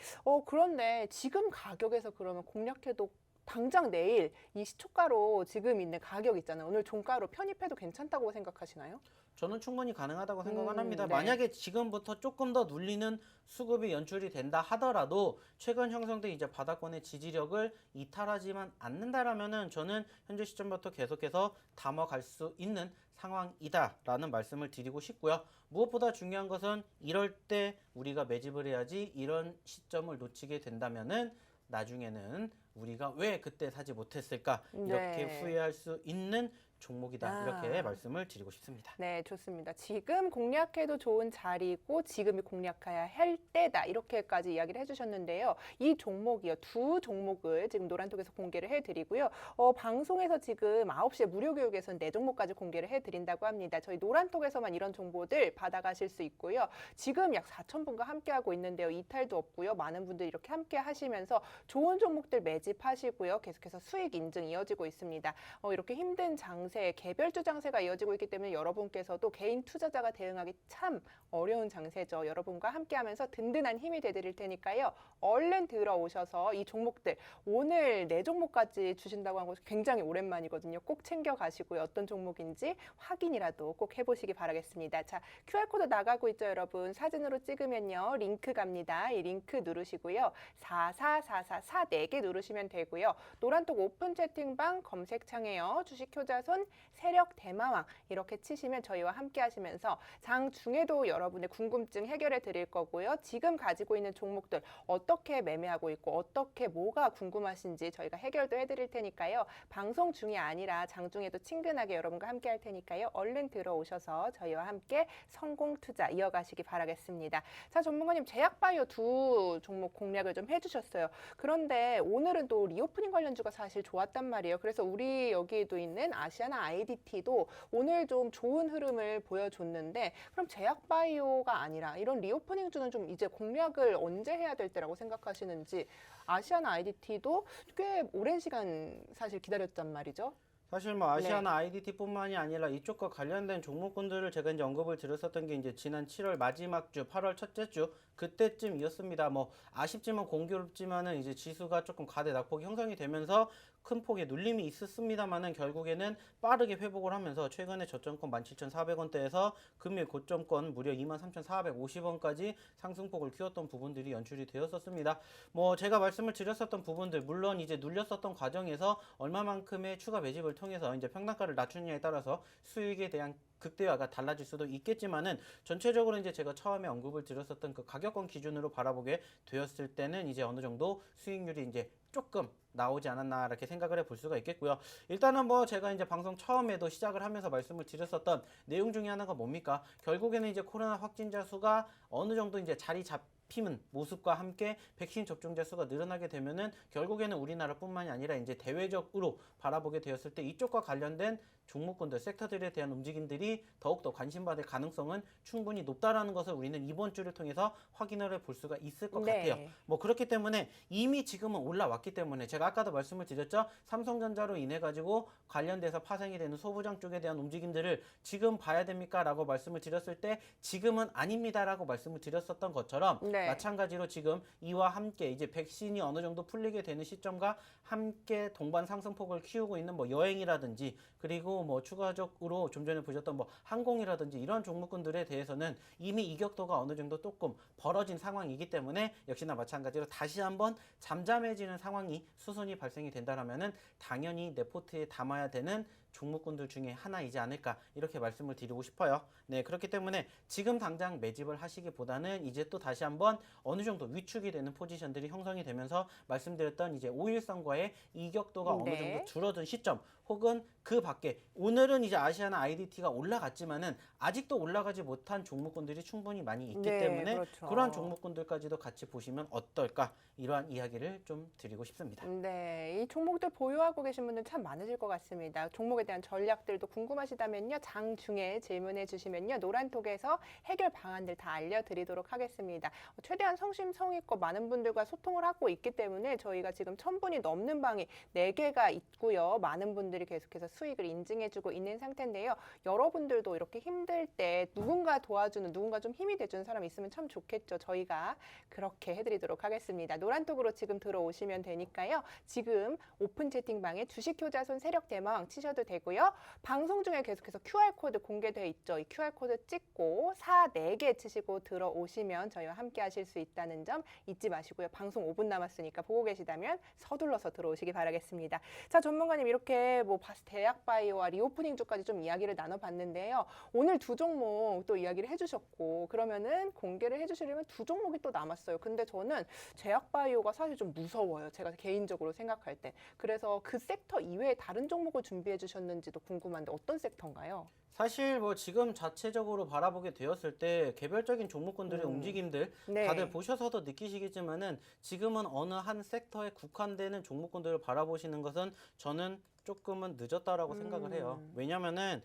그런데 지금 가격에서 그러면 공략해도 당장 내일 이 시초가로 지금 있는 가격 있잖아요. 오늘 종가로 편입해도 괜찮다고 생각하시나요? 저는 충분히 가능하다고 생각을 합니다. 네. 만약에 지금부터 조금 더 눌리는 수급이 연출이 된다 하더라도 최근 형성된 이제 바닥권의 지지력을 이탈하지만 않는다라면은 저는 현재 시점부터 계속해서 담아갈 수 있는 상황이다라는 말씀을 드리고 싶고요. 무엇보다 중요한 것은 이럴 때 우리가 매집을 해야지, 이런 시점을 놓치게 된다면은 나중에는 우리가 왜 그때 사지 못했을까 이렇게 네. 후회할 수 있는 종목이다, 이렇게 아. 말씀을 드리고 싶습니다. 네, 좋습니다. 지금 공략해도 좋은 자리고 지금이 공략해야 할 때다 이렇게까지 이야기를 해주셨는데요. 이 종목이요, 두 종목을 지금 노란톡에서 공개를 해드리고요. 방송에서 지금 9시에 무료 교육에서는 4종목까지 공개를 해드린다고 합니다. 저희 노란톡에서만 이런 정보들 받아가실 수 있고요. 지금 약 4,000분과 함께하고 있는데요. 이탈도 없고요. 많은 분들이 이렇게 함께 하시면서 좋은 종목들 매집하시고요. 계속해서 수익 인증 이어지고 있습니다. 이렇게 힘든 장세, 개별주 장세가 이어지고 있기 때문에 여러분께서도 개인 투자자가 대응하기 참 어려운 장세죠. 여러분과 함께하면서 든든한 힘이 되드릴 테니까요. 얼른 들어오셔서 이 종목들 오늘 4종목까지 주신다고 한 거 굉장히 오랜만이거든요. 꼭 챙겨가시고요. 어떤 종목인지 확인이라도 꼭 해보시기 바라겠습니다. 자, QR코드 나가고 있죠, 여러분. 사진으로 찍으면요. 링크 갑니다. 이 링크 누르시고요. 44444 4개 누르시면 되고요. 노란톡 오픈 채팅방 검색창에요. 주식효자손 세력 대마왕 이렇게 치시면 저희와 함께 하시면서 장중에도 여러분의 궁금증 해결해 드릴 거고요. 지금 가지고 있는 종목들 어떻게 매매하고 있고 어떻게 뭐가 궁금하신지 저희가 해결도 해드릴 테니까요. 방송 중이 아니라 장중에도 친근하게 여러분과 함께 할 테니까요. 얼른 들어오셔서 저희와 함께 성공 투자 이어가시기 바라겠습니다. 자, 전문가님, 제약바이오 두 종목 공략을 좀 해주셨어요. 그런데 오늘은 또 리오프닝 관련주가 사실 좋았단 말이에요. 그래서 우리 여기에도 있는 아시아나 IDT도 오늘 좀 좋은 흐름을 보여줬는데, 그럼 제약바이오가 아니라 이런 리오프닝주는 좀 이제 공략을 언제 해야 될 때라고 생각하시는지. 아시아나 IDT도 꽤 오랜 시간 사실 기다렸단 말이죠. 사실 뭐 아시아나 IDT뿐만이 아니라 이쪽과 관련된 종목군들을 제가 이제 언급을 드렸었던 게 이제 지난 7월 마지막 주, 8월 첫째 주 그때쯤이었습니다. 뭐 아쉽지만 공교롭지만은 이제 지수가 조금 가대 낙폭이 형성이 되면서 큰 폭의 눌림이 있었습니다만은 결국에는 빠르게 회복을 하면서 최근에 저점권 17,400원대에서 금일 고점권 무려 23,450원까지 상승폭을 키웠던 부분들이 연출이 되었었습니다. 뭐 제가 말씀을 드렸었던 부분들, 물론 이제 눌렸었던 과정에서 얼마만큼의 추가 매집을 통해서 이제 평단가를 낮추느냐에 따라서 수익에 대한 극대화가 달라질 수도 있겠지만은 전체적으로 이제 제가 처음에 언급을 드렸었던 그 가격권 기준으로 바라보게 되었을 때는 이제 어느 정도 수익률이 이제 조금 나오지 않았나 이렇게 생각을 해볼 수가 있겠고요. 일단은 뭐 제가 이제 방송 처음에도 시작을 하면서 말씀을 드렸었던 내용 중에 하나가 뭡니까? 결국에는 이제 코로나 확진자 수가 어느 정도 이제 자리 잡히는 모습과 함께 백신 접종자 수가 늘어나게 되면은 결국에는 우리나라뿐만이 아니라 이제 대외적으로 바라보게 되었을 때 이쪽과 관련된 종목군들, 섹터들에 대한 움직임들이 더욱더 관심받을 가능성은 충분히 높다라는 것을 우리는 이번 주를 통해서 확인을 해볼 수가 있을 것 같아요. 뭐 그렇기 때문에 이미 지금은 올라왔기 때문에 제가 아까도 말씀을 드렸죠. 삼성전자로 인해 가지고 관련돼서 파생이 되는 소부장 쪽에 대한 움직임들을 지금 봐야 됩니까? 라고 말씀을 드렸을 때 지금은 아닙니다라고 말씀을 드렸었던 것처럼 마찬가지로 지금 이와 함께 이제 백신이 어느 정도 풀리게 되는 시점과 함께 동반 상승폭을 키우고 있는 뭐 여행이라든지 그리고 뭐 추가적으로 좀 전에 보셨던 뭐 항공이라든지 이런 종목군들에 대해서는 이미 이격도가 어느 정도 조금 벌어진 상황이기 때문에 역시나 마찬가지로 다시 한번 잠잠해지는 상황이 수순이 발생이 된다라면은 당연히 내 포트에 담아야 되는 종목군들 중에 하나이지 않을까 이렇게 말씀을 드리고 싶어요. 네, 그렇기 때문에 지금 당장 매집을 하시기보다는 이제 또 다시 한번 어느 정도 위축이 되는 포지션들이 형성이 되면서 말씀드렸던 이제 5일선과의 이격도가 어느 정도 줄어든 시점 혹은 그 밖에 오늘은 이제 아시아나 IDT가 올라갔지만은 아직도 올라가지 못한 종목군들이 충분히 많이 있기 때문에 그렇죠. 그러한 종목군들까지도 같이 보시면 어떨까 이러한 이야기를 좀 드리고 싶습니다. 네, 이 종목들 보유하고 계신 분들 참 많으실 것 같습니다. 종목에 대한 전략들도 궁금하시다면요. 장중에 질문해 주시면요. 노란톡에서 해결 방안들 다 알려드리도록 하겠습니다. 최대한 성심성의껏 많은 분들과 소통을 하고 있기 때문에 저희가 지금 1000분이 넘는 방이 4개가 있고요. 많은 분들이 계속해서 수익을 인증해주고 있는 상태인데요. 여러분들도 이렇게 힘들 때 누군가 도와주는, 누군가 좀 힘이 돼주는 사람이 있으면 참 좋겠죠. 저희가 그렇게 해드리도록 하겠습니다. 노란톡으로 지금 들어오시면 되니까요. 지금 오픈 채팅방에 주식 효자손 세력 대망 치셔도 되고요. 방송 중에 계속해서 QR코드 공개되어 있죠. 이 QR코드 찍고 4개 치시고 들어오시면 저희와 함께 하실 수 있다는 점 잊지 마시고요. 방송 5분 남았으니까 보고 계시다면 서둘러서 들어오시기 바라겠습니다. 자, 전문가님 이렇게 뭐 대학바이오와 리오프닝주까지 좀 이야기를 나눠봤는데요. 오늘 두 종목 또 이야기를 해주셨고 그러면은 공개를 해주시려면 두 종목이 또 남았어요. 근데 저는 제약바이오가 사실 좀 무서워요. 제가 개인적으로 생각할 때. 그래서 그 섹터 이외에 다른 종목을 준비해 주셨는지도 궁금한데 어떤 섹터인가요? 사실 뭐 지금 자체적으로 바라보게 되었을 때 개별적인 종목군들의 움직임들 네. 다들 보셔서도 느끼시겠지만은 지금은 어느 한 섹터에 국한되는 종목군들을 바라보시는 것은 저는 조금은 늦었다라고 생각을 해요. 왜냐면은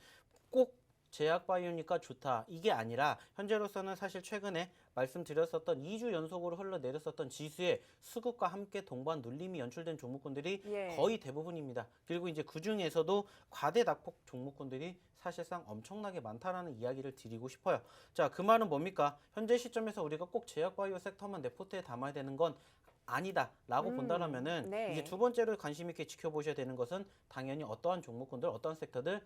꼭 제약바이오니까 좋다 이게 아니라 현재로서는 사실 최근에 말씀드렸었던 2주 연속으로 흘러내렸었던 지수의 수급과 함께 동반 눌림이 연출된 종목군들이 거의 대부분입니다. 그리고 이제 그 중에서도 과대 낙폭 종목군들이 사실상 엄청나게 많다라는 이야기를 드리고 싶어요. 자, 그 말은 뭡니까? 현재 시점에서 우리가 꼭 제약바이오 섹터만 내 포트에 담아야 되는 건 아니다라고 본다라면은 이제 두 번째로 관심 있게 지켜보셔야 되는 것은 당연히 어떠한 종목군들, 어떠한 섹터들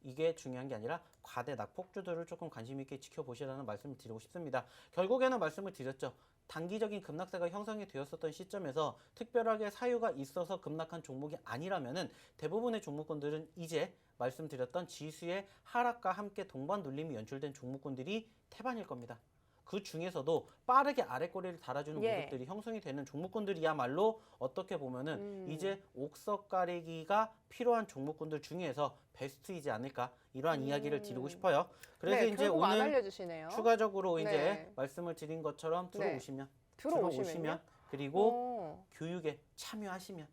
이게 중요한 게 아니라 과대 낙폭주들을 조금 관심 있게 지켜보시라는 말씀을 드리고 싶습니다. 결국에는 말씀을 드렸죠. 단기적인 급락세가 형성이 되었었던 시점에서 특별하게 사유가 있어서 급락한 종목이 아니라면은 대부분의 종목군들은 이제 말씀드렸던 지수의 하락과 함께 동반 눌림이 연출된 종목군들이 태반일 겁니다. 그 중에서도 빠르게 아랫꼬리를 달아주는 모습들이 형성이 되는 종목군들이야말로 어떻게 보면은 이제 옥석 가리기가 필요한 종목군들 중에서 베스트이지 않을까 이러한 이야기를 드리고 싶어요. 그래서 이제 오늘 추가적으로 이제 말씀을 드린 것처럼 들어오시면 그리고 교육에 참여하시면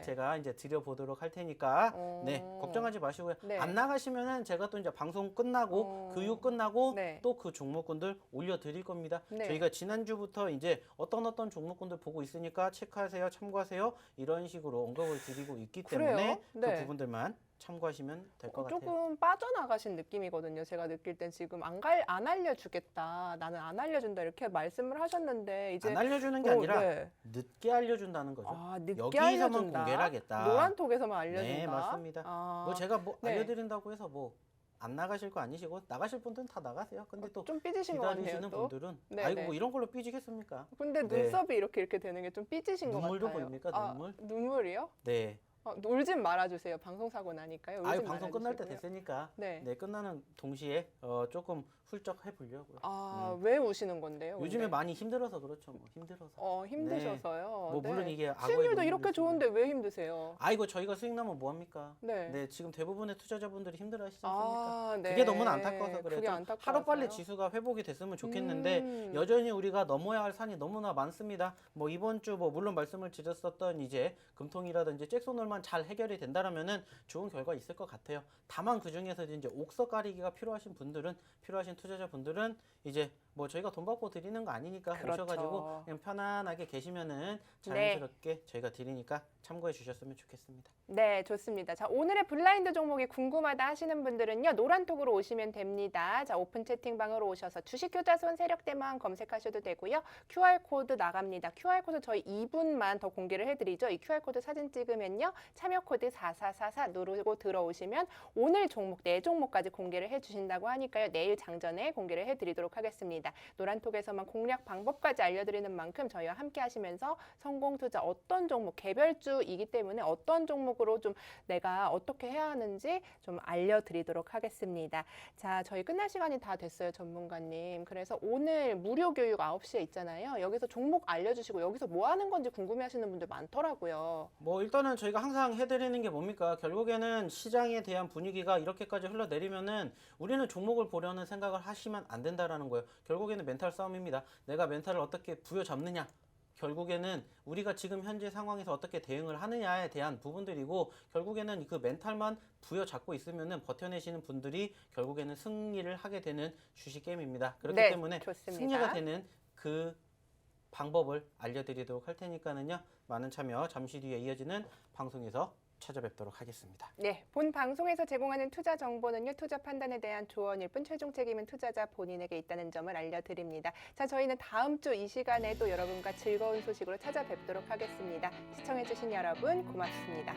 제가 이제 드려보도록 할 테니까 네, 걱정하지 마시고요. 안 나가시면은 제가 또 이제 방송 끝나고 교육 끝나고 또 그 종목군들 올려드릴 겁니다. 저희가 지난주부터 이제 어떤 종목군들 보고 있으니까 체크하세요, 참고하세요 이런 식으로 언급을 드리고 있기 때문에 그 부분들만 참고하시면 될 것 같아요. 조금 빠져나가신 느낌이거든요. 제가 느낄 땐 지금 안 알려주겠다. 나는 안 알려준다. 이렇게 말씀을 하셨는데 이제 안 알려주는 게 아니라 늦게 알려준다는 거죠. 늦게 여기서만 알려준다. 공개를 하겠다. 노란톡에서만 알려준다. 네, 맞습니다. 뭐 제가 뭐 알려드린다고 해서 뭐 안 나가실 거 아니시고 나가실 분들은 다 나가세요. 근데 또 좀 삐지신 것 같네요. 기다리시는 분들은 아이고 뭐 이런 걸로 삐지겠습니까? 근데 눈썹이 이렇게 되는 게 좀 삐지신 것 같아요. 눈물도 보입니까? 눈물? 눈물이요? 네. 울진 말아주세요. 방송 사고 나니까요. 아유, 방송 끝날 때 됐으니까. 네. 끝나는 동시에 조금 훌쩍 해보려고요. 왜 우시는 건데요? 요즘에 많이 힘들어서 그렇죠. 뭐 힘들어서. 힘드셔서요. 뭐 물론 이게 수익률도 이렇게 좋은데 왜 힘드세요? 아이고 저희가 수익 나면 뭐 합니까? 네, 지금 대부분의 투자자분들이 힘들어하시지 않습니까? 네. 그게 너무 안타까워서 그래요. 하루빨리 지수가 회복이 됐으면 좋겠는데 여전히 우리가 넘어야 할 산이 너무나 많습니다. 뭐 이번 주 뭐 물론 말씀을 드렸었던 이제 금통이라든지 잭슨홀만 잘 해결이 된다라면은 좋은 결과 있을 것 같아요. 다만 그 중에서 이제 옥석 가리기가 필요하신 투자자분들은 이제 뭐 저희가 돈 받고 드리는 거 아니니까 오셔가지고 그냥 편안하게 계시면은 자연스럽게 저희가 드리니까 참고해 주셨으면 좋겠습니다. 네, 좋습니다. 자, 오늘의 블라인드 종목이 궁금하다 하시는 분들은요, 노란톡으로 오시면 됩니다. 자, 오픈 채팅방으로 오셔서 주식효자손 세력대망 검색하셔도 되고요. QR코드 나갑니다. QR코드 저희 2분만 더 공개를 해드리죠. 이 QR코드 사진 찍으면요, 참여 코드 4444 누르고 들어오시면 오늘 종목 4종목까지 공개를 해주신다고 하니까요. 내일 장전에 공개를 해드리도록 하겠습니다. 노란톡에서만 공략 방법까지 알려드리는 만큼 저희와 함께 하시면서 성공 투자 어떤 종목 개별주이기 때문에 어떤 종목으로 좀 내가 어떻게 해야 하는지 좀 알려드리도록 하겠습니다. 자, 저희 끝날 시간이 다 됐어요, 전문가님. 그래서 오늘 무료 교육 9시에 있잖아요. 여기서 종목 알려주시고 여기서 뭐 하는 건지 궁금해하시는 분들 많더라고요. 뭐 일단은 저희가 항상 해드리는 게 뭡니까? 결국에는 시장에 대한 분위기가 이렇게까지 흘러내리면은 우리는 종목을 보려는 생각을 하시면 안 된다라는 거예요. 결국에는 멘탈 싸움입니다. 내가 멘탈을 어떻게 부여잡느냐? 결국에는 우리가 지금 현재 상황에서 어떻게 대응을 하느냐에 대한 부분들이고 결국에는 그 멘탈만 부여잡고 있으면은 버텨내시는 분들이 결국에는 승리를 하게 되는 주식 게임입니다. 그렇기 네, 때문에 좋습니다. 승리가 되는 그 방법을 알려드리도록 할 테니까는요. 많은 참여 잠시 뒤에 이어지는 방송에서 찾아뵙도록 하겠습니다. 네, 본 방송에서 제공하는 투자 정보는요, 투자 판단에 대한 조언일 뿐 최종 책임은 투자자 본인에게 있다는 점을 알려드립니다. 자, 저희는 다음 주 이 시간에 또 여러분과 즐거운 소식으로 찾아뵙도록 하겠습니다. 시청해주신 여러분 고맙습니다.